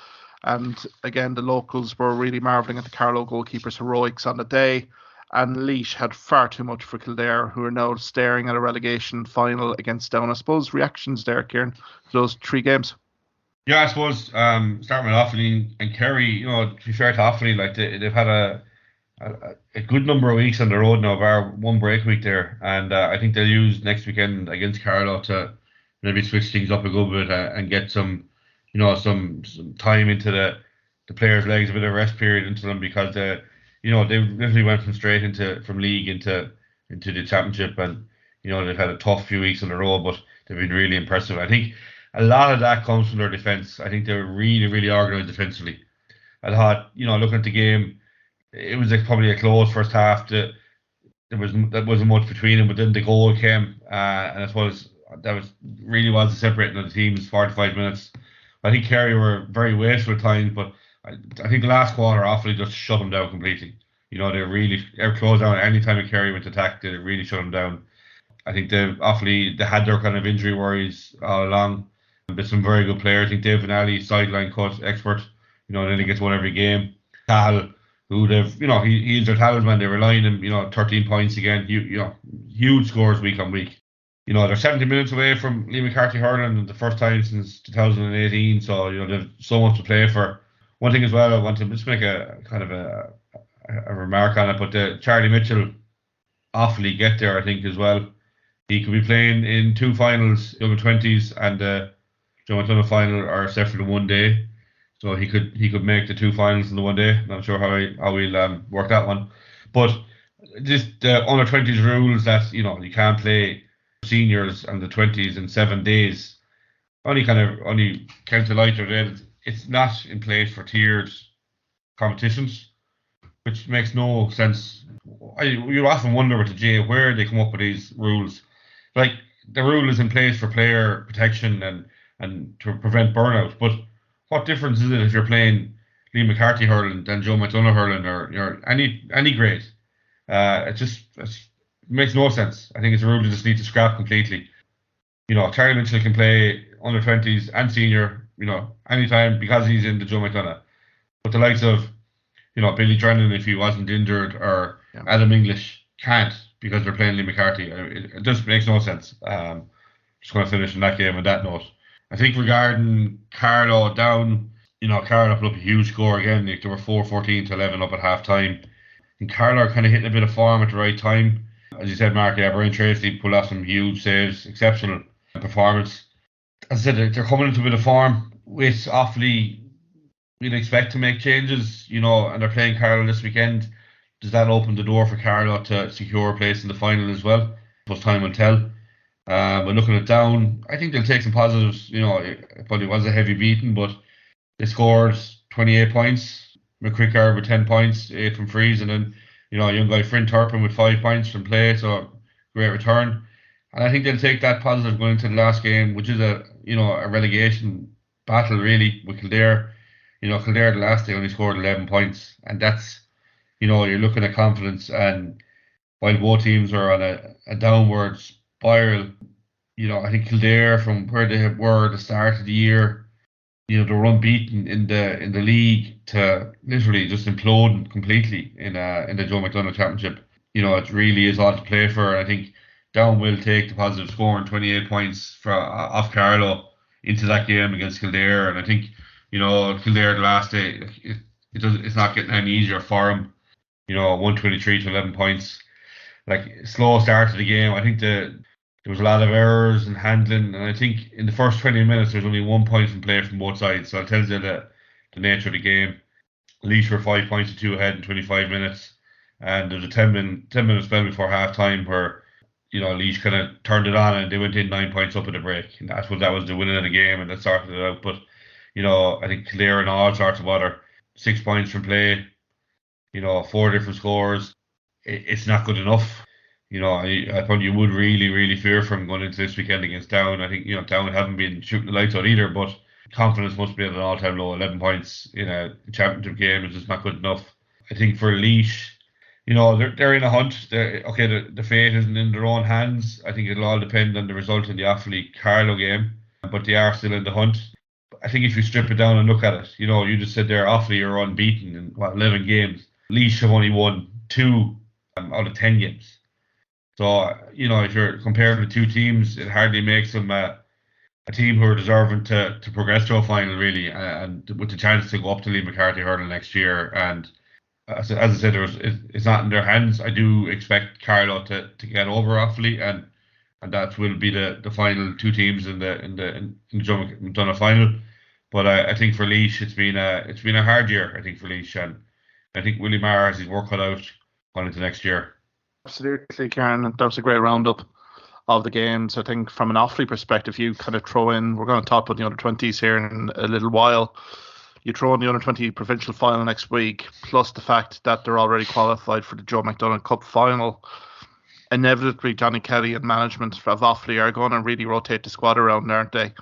And again, the locals were really marvelling at the Carlow goalkeeper's heroics on the day. And Laois had far too much for Kildare, who are now staring at a relegation final against Down. I suppose reactions there, Kieran, to those 3 games? Yeah, I suppose starting with Offaly and Kerry, to be fair to Offaly, like they've had a good number of weeks on the road now, bar one break week there. And I think they'll use next weekend against Carlow to maybe switch things up a good bit and get some time into the players' legs, a bit of rest period into them, because they literally went from league into the championship, and they've had a tough few weeks in a row, but they've been really impressive. I think a lot of that comes from their defence. I think they're really, really organised defensively. I thought, looking at the game, it was probably a close first half. That wasn't much between them, but then the goal came, and I suppose that really was the separating of the teams. 45 minutes. I think Kerry were very wasteful at times, but I think the last quarter, Offaly just shut them down completely. They were closed down any time a Kerry went to attack. They really shut them down. I think Offaly had their kind of injury worries all along. There's some very good players. I think Dave Vanelli, sideline cut expert. Then he gets one every game. Tal, who he's their talisman. They rely on him. 13 points again. Huge scores week on week. They're 70 minutes away from Lee McCarthy hurling, the first time since 2018. So they've so much to play for. One thing as well, I want to just make a kind of a remark on it. But Charlie Mitchell, Offaly get there, I think, as well. He could be playing in 2 finals, under 20s, and Joe McDonagh final are set for the one day. So he could make the 2 finals in the one day. Not sure how we'll work that one. But just the under 20s rules that you can't play seniors and the 20s in 7 days. Only count the lighter then. It's not in place for tiered competitions, which makes no sense. You often wonder with the GA where they come up with these rules. Like, the rule is in place for player protection and to prevent burnout. But what difference is it if you're playing Lee McCarthy hurling than Joe McDonagh hurling or any grade? It makes no sense. I think it's a rule you just need to scrap completely. Charlie Mitchell can play under 20s and senior, anytime because he's in the Joe McDonagh. But the likes of, Billy Drennan, if he wasn't injured, or Adam English can't because they're playing Lee McCarthy. It just makes no sense. Just going to finish in that game on that note. I think regarding Carlow Down, Carlow put up a huge score again. They were 4-14 to 11 up at half time. And Carlow are kind of hitting a bit of form at the right time. As you said, Mark, Brian Tracy pulled off some huge saves, exceptional performance. As I said, they're coming into a bit of form. With Offaly, we'd expect to make changes, and they're playing Carlow this weekend. Does that open the door for Carlow to secure a place in the final as well? But time will tell. But looking at Down, I think they'll take some positives. It probably was a heavy beating, but they scored 28 points. McCricker with 10 points, 8 from frees, and then a young guy, Frin Turpin, with 5 points from play, so great return. And I think they'll take that positive going into the last game, which is a relegation battle really with Kildare. Kildare the last day only scored 11 points, and that's, you're looking at confidence. And while both teams are on a downward spiral, I think Kildare, from where they were at the start of the year, they were unbeaten in the league to literally just imploding completely in the Joe McDonagh Championship. It really is all to play for. I think Down will take the positive score and 28 points off Carlow into that game against Kildare. And I think, Kildare the last day, it's not getting any easier for them. 123 to 11 points. Like, slow start to the game. I think there was a lot of errors and handling. And I think in the first 20 minutes, there's only 1 point from play from both sides. So it tells you the nature of the game. Laois were 5 points to 2 ahead in 25 minutes. And there was a 10-minute spell before half time where Laois kind of turned it on and they went in 9 points up at the break. And that was the winning of the game and that sorted it out. But, I think Kildare and all sorts of other 6 points from play, 4 different scores. It's not good enough. I thought you would really, really fear from going into this weekend against Down. I think, Down haven't been shooting the lights out either, but confidence must be at an all-time low. 11 points in a championship game is just not good enough. I think for Laois, they're in a hunt. The fate isn't in their own hands. I think it'll all depend on the result in the Offaly-Carlow game, but they are still in the hunt. I think if you strip it down and look at it, you just said there Offaly are unbeaten in 11 games. Laois have only won 2 out of 10 games. So, if you're comparing the two teams, it hardly makes them a team who are deserving to progress to a final, really, and with the chance to go up to Lee McCarthy hurling next year. And as I said, it's not in their hands. I do expect Carlow to get over Offaly, and that will be the final two teams in the Joe McDonagh final. But I think for Laois, it's been a hard year. I think for Laois, and I think Willie Maher has his work cut out going into next year. Absolutely, Kieran. That was a great roundup of the games. I think from an Offaly perspective, you kind of throw in, we're going to talk about the under-20s here in a little while. You throw in the under-20 provincial final next week, plus the fact that they're already qualified for the Joe McDonagh Cup final. Inevitably, Johnny Kelly and management of Offaly are going to really rotate the squad around, aren't they?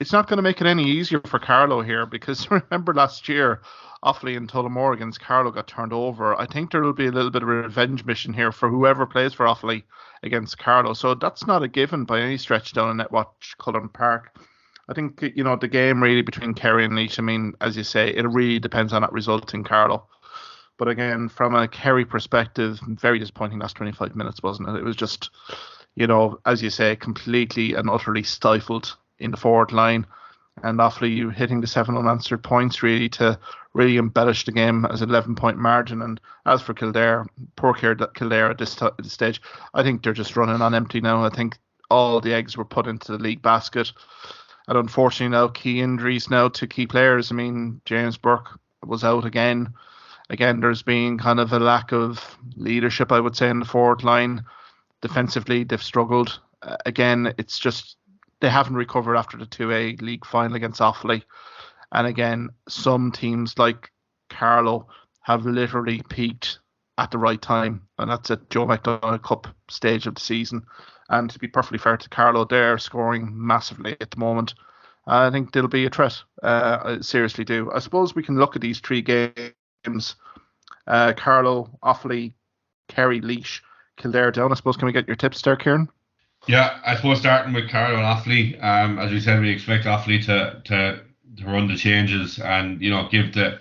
It's not going to make it any easier for Carlow here, because remember last year, Offaly and Tullamore against Carlow got turned over. I think there will be a little bit of a revenge mission here for whoever plays for Offaly against Carlow. So that's not a given by any stretch down in Netwatch Cullen Park. I think, the game really between Kerry and Laois, as you say, it really depends on that result in Carlow. But again, from a Kerry perspective, very disappointing last 25 minutes, wasn't it? It was just, as you say, completely and utterly stifled in the forward line. And Offaly, you hitting the 7 unanswered points really to really embellish the game as an 11-point margin. And as for Kildare, poor Kildare at this stage, I think they're just running on empty now. I think all the eggs were put into the league basket. And unfortunately now, key injuries now to key players. James Burke was out again. Again, there's been kind of a lack of leadership, I would say, in the forward line. Defensively, they've struggled. Again, it's just they haven't recovered after the 2A league final against Offaly. And again, some teams like Carlow have literally peaked at the right time. And that's at Joe McDonagh Cup stage of the season. And to be perfectly fair to Carlow, they're scoring massively at the moment. I think they'll be a threat. I seriously do. I suppose we can look at these 3 games. Carlow, Offaly, Kerry, Laois, Kildare, Down. I suppose, can we get your tips there, Kieran? Yeah, I suppose starting with Carlow and Offaly, as we said, we expect Offaly to run the changes and, give the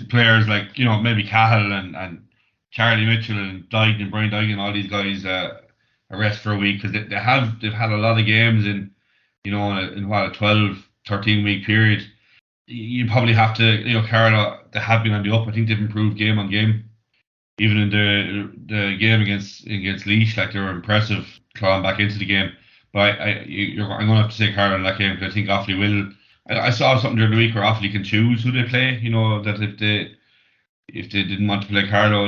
players like, maybe Cahill and Charlie Mitchell and Dygan and Brian Dygan, all these guys a rest for a week, because they've had a lot of games in a 12, 13 week period. You probably have to, Carlow, they have been on the up. I think they've improved game on game. Even in the game against Laois, like, they were impressive clawing back into the game. But I'm going to have to say Carlow in that game, because I think Offaly will. I saw something during the week where Offaly can choose who they play. That if they didn't want to play Carlow,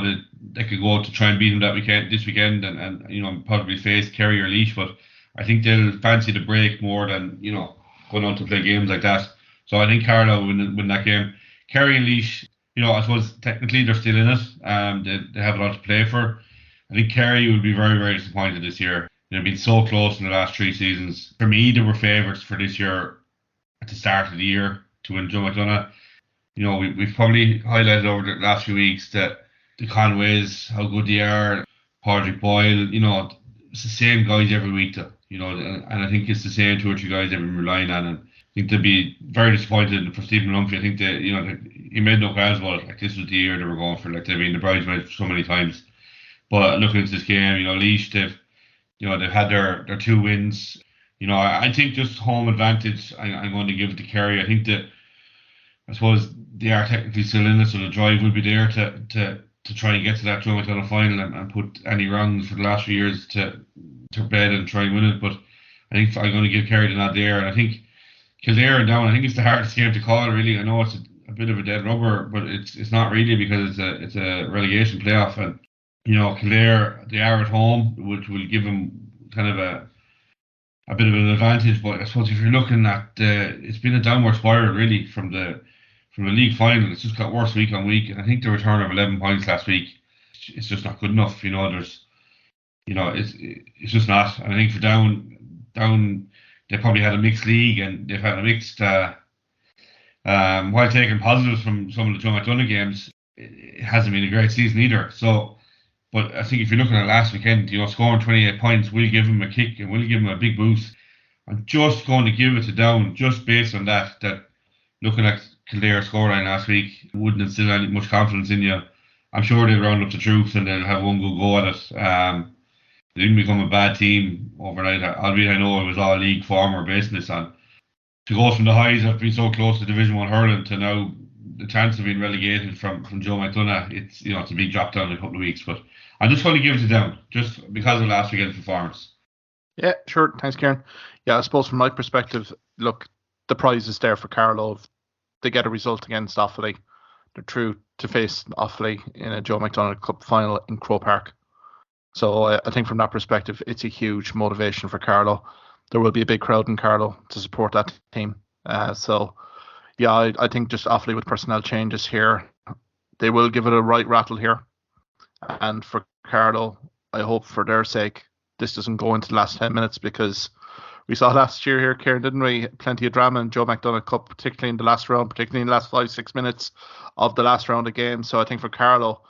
they could go to try and beat them this weekend, and probably face Kerry or Laois. But I think they'll fancy the break more than going on to play games like that. So I think Carlow win that game. Kerry and Laois, I suppose technically they're still in it. They have a lot to play for. I think Kerry will be very, very disappointed this year. They've been so close in the last 3 seasons. For me, they were favourites for this year at the start of the year to win Joe McDonagh. We've probably highlighted over the last few weeks that the Conways, how good they are, Patrick Boyle, it's the same guys every week, and I think it's the same 2 or 3 guys they've been relying on. And I think they'll be very disappointed for Stephen Lumphy. I think he made no plans about it. Like, this was the year they were going for. Like, they've been the bridesmaids so many times. But looking at this game, Laois, they've had their 2 wins. I think just home advantage, I'm going to give it to Kerry. I think that, I suppose, they are technically still in it, so the drive will be there to try and get to that Joe McDonagh final and put any wrongs for the last few years to bed and try and win it. But I think I'm going to give Kerry the nod there. And I think Kildare and Down, I think it's the hardest game to call, really. I know it's a bit of a dead rubber, but it's not really, because it's a relegation playoff. And, Kildare, they are at home, which will give them kind of a bit of an advantage. But I suppose if you're looking at, it's been a downward spiral, really, from the league final. It's just got worse week on week. And I think the return of 11 points last week, it's just not good enough. It's just not. And I think for Down, they probably had a mixed league, and they've had a mixed, while taking positives from some of the Joe McDonagh games, it hasn't been a great season either. So, but I think if you're looking at last weekend, scoring 28 points will give him a kick and will give him a big boost. I'm just going to give it to Down, just based on that looking at Kildare's scoreline last week wouldn't instill any much confidence in you. I'm sure they'll round up the troops and they'll have one good go at it. They didn't become a bad team overnight, albeit I know it was all league form we're basing this on. To go from the highs of being so close to Division 1 hurling to now the chance of being relegated from Joe McDonagh, it's a big drop down in a couple of weeks. But I'm just going to give it to Down, just because of last weekend's performance. Yeah, sure. Thanks, Kieran. Yeah, I suppose from my perspective, look, the prize is there for Carlow. If they get a result against Offaly, they're through to face Offaly in a Joe McDonagh Cup final in Croke Park. So I think from that perspective, it's a huge motivation for Carlow. There will be a big crowd in Carlow to support that team. I think just Offaly with personnel changes here, they will give it a right rattle here. And for Carlow, I hope for their sake, this doesn't go into the last 10 minutes, because we saw last year here, Kieran, didn't we? Plenty of drama in Joe McDonagh Cup, particularly in the last round, particularly in the last 5-6 minutes of the last round of games. So I think for Carlow,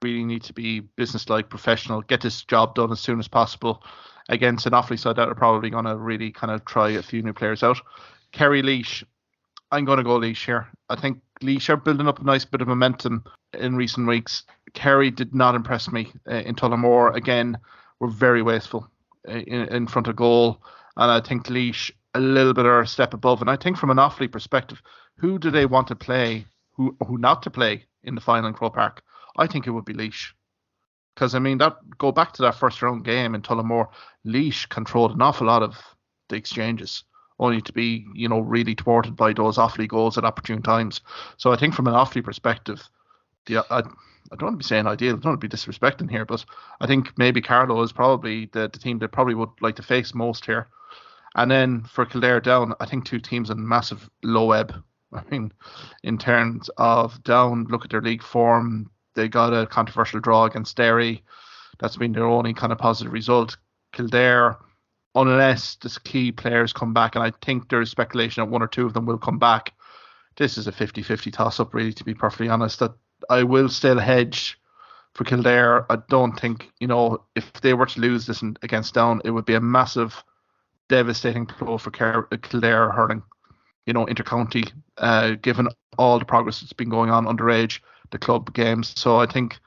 really need to be business-like, professional, get this job done as soon as possible against an Offaly side that are probably going to really kind of try a few new players out. Kerry Laois, I'm going to go Laois here. I think Laois are building up a nice bit of momentum in recent weeks. Kerry did not impress me in Tullamore. Again, were very wasteful in front of goal. And I think Laois a little bit are a step above. And I think from an Offaly perspective, who do they want to play, who not to play in the final in Croke Park? I think it would be Laois. Because, go back to that first round game in Tullamore, Laois controlled an awful lot of the exchanges, only to be, really thwarted by those Offaly goals at opportune times. So I think from an Offaly perspective, I don't want to be saying ideal, I don't want to be disrespecting here, but I think maybe Carlow is probably the team that probably would like to face most here. And then for Kildare Down, I think two teams in massive low ebb. In terms of Down, look at their league form. They got a controversial draw against Derry. That's been their only kind of positive result. Kildare, unless the key players come back, and I think there's speculation that one or two of them will come back, this is a 50-50 toss-up, really, to be perfectly honest. That I will still hedge for Kildare. I don't think, if they were to lose this against Down, it would be a massive, devastating blow for Kildare hurling, intercounty, given all the progress that's been going on underage, the club games. So I think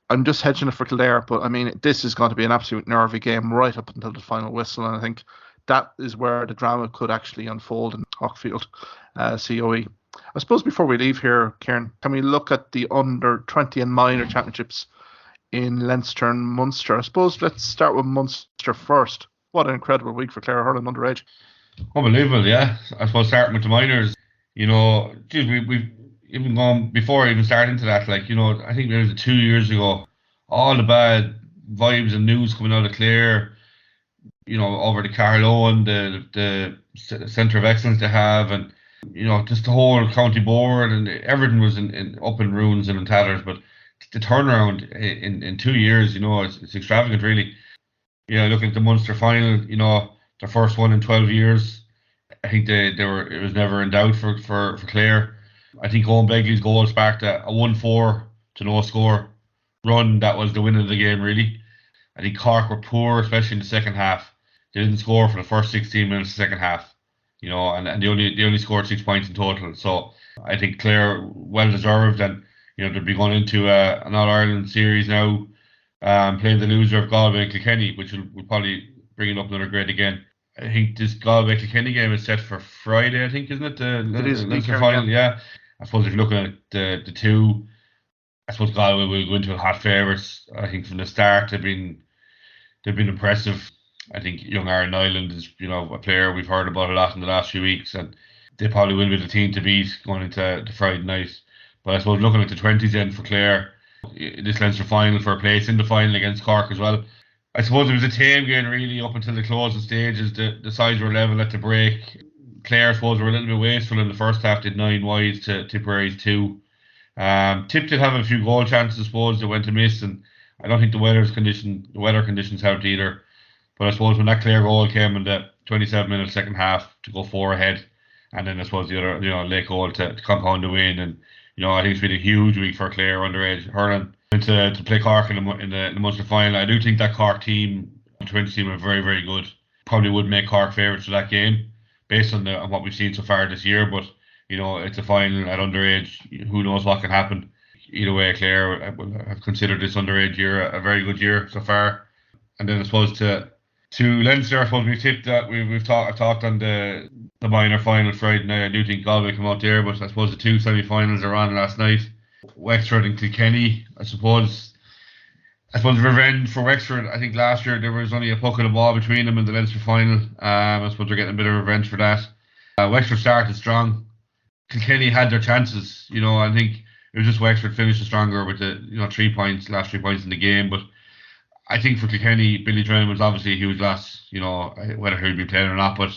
I'm just hedging it for Kildare, but this is going to be an absolute nervy game right up until the final whistle, and I think that is where the drama could actually unfold in Hawkfield COE. I suppose before we leave here, Kieran, can we look at the under-20 and minor championships in Leinster and Munster? I suppose let's start with Munster first. What an incredible week for Clare hurling underage. Unbelievable, yeah. I suppose starting with the minors, we've even gone before even starting to that, I think it was 2 years ago, all the bad vibes and news coming out of Clare, over the Carlow and the centre of excellence they have, and just the whole county board, and everything was up in ruins and in tatters. But the turnaround in 2 years, it's extravagant, really. Looking at the Munster final, the first one in 12 years. I think it was never in doubt for Clare. I think Owen Begley's goal sparked a 1-4 to no score run that was the win of the game, really. I think Cork were poor, especially in the second half. They didn't score for the first 16 minutes of the second half, and they only scored 6 points in total. So I think Clare well deserved, and they'll be going into an All-Ireland series now playing the loser of Galway and Kilkenny, which will probably bring it up another grade again. I think this Galway Kilkenny game is set for Friday, I think, isn't it? It is Leinster final, yeah. I suppose if you're looking at the two, I suppose Galway will go into a hot favourites. I think from the start they've been impressive. I think young Aaron Ireland is, a player we've heard about a lot in the last few weeks, and they probably will be the team to beat going into the Friday night. But I suppose looking at the 20s then for Clare, this Leinster final for a place in the final against Cork as well. I suppose it was a tame game really up until the closing stages. The sides were level at the break. Clare, I suppose, were a little bit wasteful in the first half, did 9 wides to Tipperary's 2. Tipp did have a few goal chances, I suppose, that went to miss, and I don't think the weather conditions helped either. But I suppose when that Clare goal came in the 27-minute second half to go 4 ahead, and then I suppose the other late goal to compound the win, and I think it's been a huge week for Clare underage hurling to play Cork in the Munster final. I do think that Cork team, the 20 team, are very, very good. Probably would make Cork favourites for that game based on what we've seen so far this year. But it's a final at underage. Who knows what can happen? Either way, Clare have considered this underage year a very good year so far. And then I suppose to Leinster, I suppose we've tipped that I've talked on the minor final Friday night. I do think Galway come out there, but I suppose the two semi-finals are on last night. Wexford and Kilkenny, I suppose revenge for Wexford. I think last year there was only a puck of the ball between them in the Leinster final. I suppose they're getting a bit of revenge for that. Wexford started strong. Kilkenny had their chances. I think it was just Wexford finished stronger with the 3 points, last 3 points in the game. But I think for Kilkenny, Billy Drennan was obviously a huge loss. Whether he'd be playing or not, but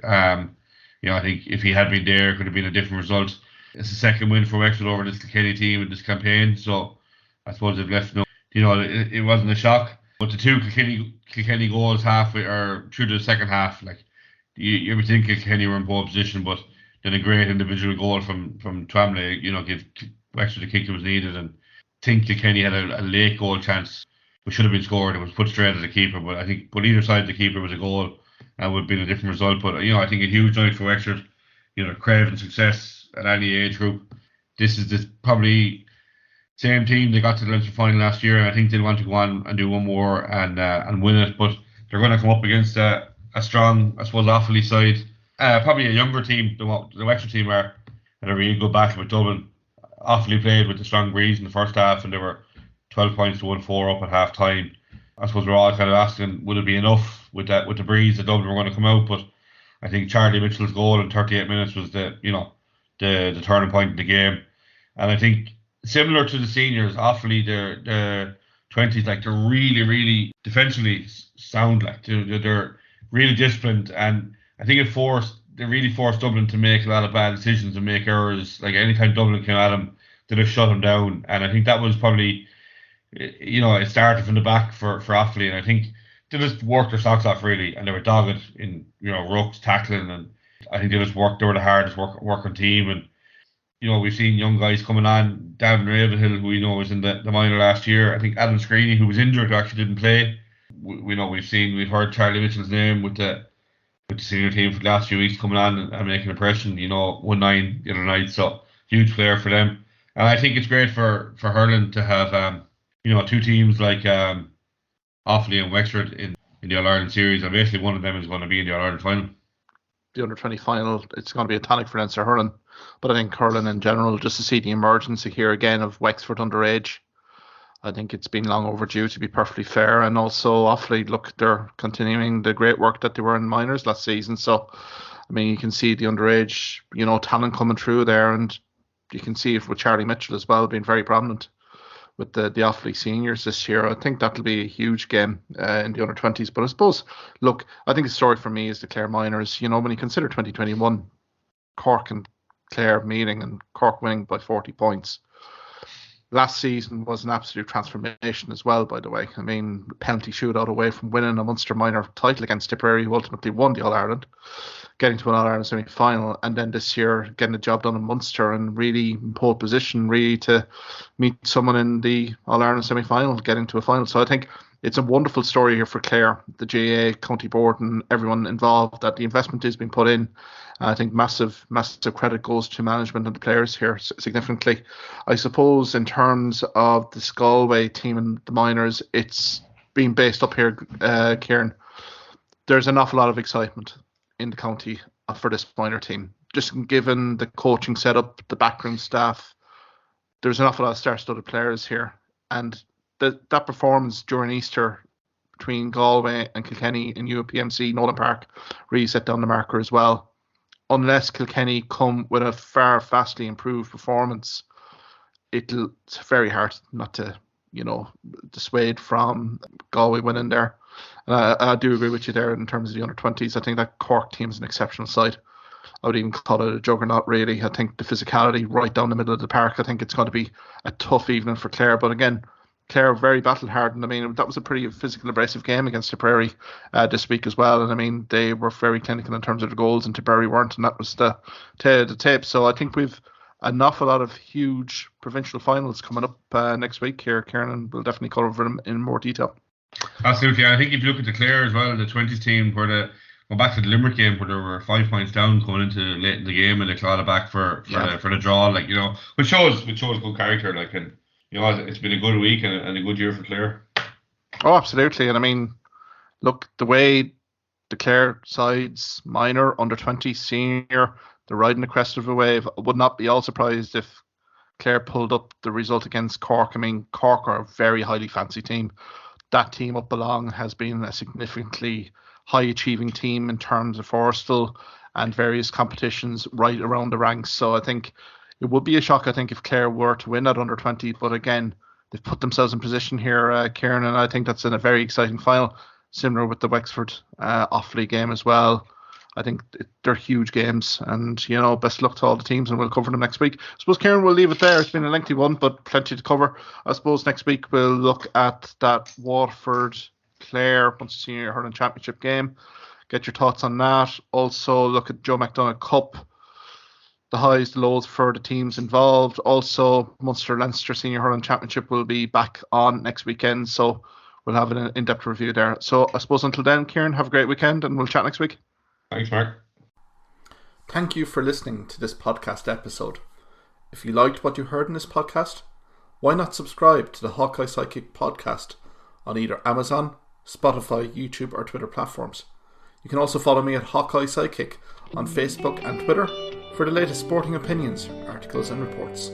I think if he had been there, it could have been a different result. It's the second win for Wexford over this Kilkenny team in this campaign, so I suppose they've left it wasn't a shock. But the two Kilkenny goals halfway or through the second half, like you would think Kilkenny were in pole position, but then a great individual goal from Twamley, give Wexford the kick that was needed, and think Kilkenny had a late goal chance which should have been scored. It was put straight at the keeper, but I think either side of the keeper was a goal, that would have been a different result. But I think a huge night for Wexford, craving success at any age group. This is probably same team they got to the Leinster final last year, and I think they'll want to go on and do one more and win it. But they're going to come up against a strong, I suppose, Offaly side, probably a younger team than what the Wexford team are, and a really good battle with Dublin. Offaly played with the strong breeze in the first half, and they were 12 points to 1-4 up at half time. I suppose we're all kind of asking, would it be enough with the breeze that Dublin were going to come out? But I think Charlie Mitchell's goal in 38 minutes was the turning point in the game. And I think similar to the seniors, Offaly, the 20s, like they're really, really defensively sound. Like they're really disciplined, and I think they really forced Dublin to make a lot of bad decisions and make errors. Like anytime Dublin came at them, they just shut them down. And I think that was probably, it started from the back for Offaly, and I think they just worked their socks off really, and they were dogged in rucks, tackling, and I think they just worked. They were the hardest working team, and we've seen young guys coming on. Davin Ravenhill, who we know was in the minor last year. I think Adam Screeney, who was injured, who actually didn't play. We've heard Charlie Mitchell's name with the senior team for the last few weeks coming on and making an impression. 1-9 the other night, so huge player for them. And I think it's great for hurling to have two teams like Offaly and Wexford in the All-Ireland series, and basically one of them is going to be in the All-Ireland final. The under-20 final, it's going to be a tonic for Leinster hurling, but I think hurling in general, just to see the emergence here again of Wexford underage, I think it's been long overdue, to be perfectly fair. And also Offaly, look, they're continuing the great work that they were in minors last season, so I mean you can see the underage talent coming through there, and you can see it with Charlie Mitchell as well being very prominent with the Offaly seniors this year. I think that'll be a huge game in the under-20s. But I suppose, look, I think the story for me is the Clare minors. When you consider 2021, Cork and Clare meeting and Cork winning by 40 points. Last season was an absolute transformation as well, by the way. I mean, penalty shootout away from winning a Munster minor title against Tipperary, who ultimately won the All-Ireland, getting to an All-Ireland semi-final, and then this year getting the job done in Munster and really in pole position, really to meet someone in the All-Ireland semi-final, getting to a final. So I think it's a wonderful story here for Clare, the GAA, County Board, and everyone involved, that the investment is being put in. I think massive credit goes to management and the players here significantly. I suppose in terms of the Galway team and the minors, it's being based up here, Kieran. There's an awful lot of excitement in the county for this minor team. Just given the coaching setup, the background staff, there's an awful lot of star-studded players here. And that performance during Easter between Galway and Kilkenny in UPMC, Nolan Park, really set down the marker as well. Unless Kilkenny come with a far vastly improved performance, it's very hard not to, dissuade from Galway winning there. And I do agree with you there in terms of the under-20s. I think that Cork team is an exceptional side. I would even call it a juggernaut, really. I think the physicality right down the middle of the park, I think it's going to be a tough evening for Clare. But again, Clare very battle-hardened. I mean, that was a pretty physical, abrasive game against Tipperary this week as well. And I mean, they were very clinical in terms of the goals, and Tipperary weren't, and that was the tape. So I think we've an awful lot of huge provincial finals coming up next week here, Kieran, and we'll definitely cover them in more detail. Absolutely. I think if you look at the Clare as well, the 20s team, go back to the Limerick game where they were 5 points down coming into late in the game, and they clawed it back for the draw, which shows good character, and it's been a good week and a good year for Clare. Oh, absolutely. And I mean, look, the way the Clare sides, minor, under 20, senior, they're riding the crest of a wave. I would not be all surprised if Clare pulled up the result against Cork. I mean, Cork are a very highly fancy team. That team up along has been a significantly high achieving team in terms of Forrestal and various competitions right around the ranks. So I think it would be a shock, I think, if Clare were to win at under 20. But again, they've put themselves in position here, Kieran, and I think that's in a very exciting final, similar with the Wexford Offaly game as well. I think they're huge games, and best luck to all the teams, and we'll cover them next week. I suppose, Kieran, we'll leave it there. It's been a lengthy one, but plenty to cover. I suppose next week we'll look at that Waterford Clare Munster Senior Hurling Championship game. Get your thoughts on that. Also look at Joe McDonagh Cup, the highs, the lows for the teams involved. Also, Munster Leinster Senior Hurling Championship will be back on next weekend, so we'll have an in-depth review there. So I suppose until then, Kieran, have a great weekend, and we'll chat next week. Thanks, Mark. Thank you for listening to this podcast episode. If you liked what you heard in this podcast, why not subscribe to the Hawkeye Sidekick podcast on either Amazon, Spotify, YouTube, or Twitter platforms. You can also follow me at Hawkeye Sidekick on Facebook and Twitter for the latest sporting opinions, articles, and reports.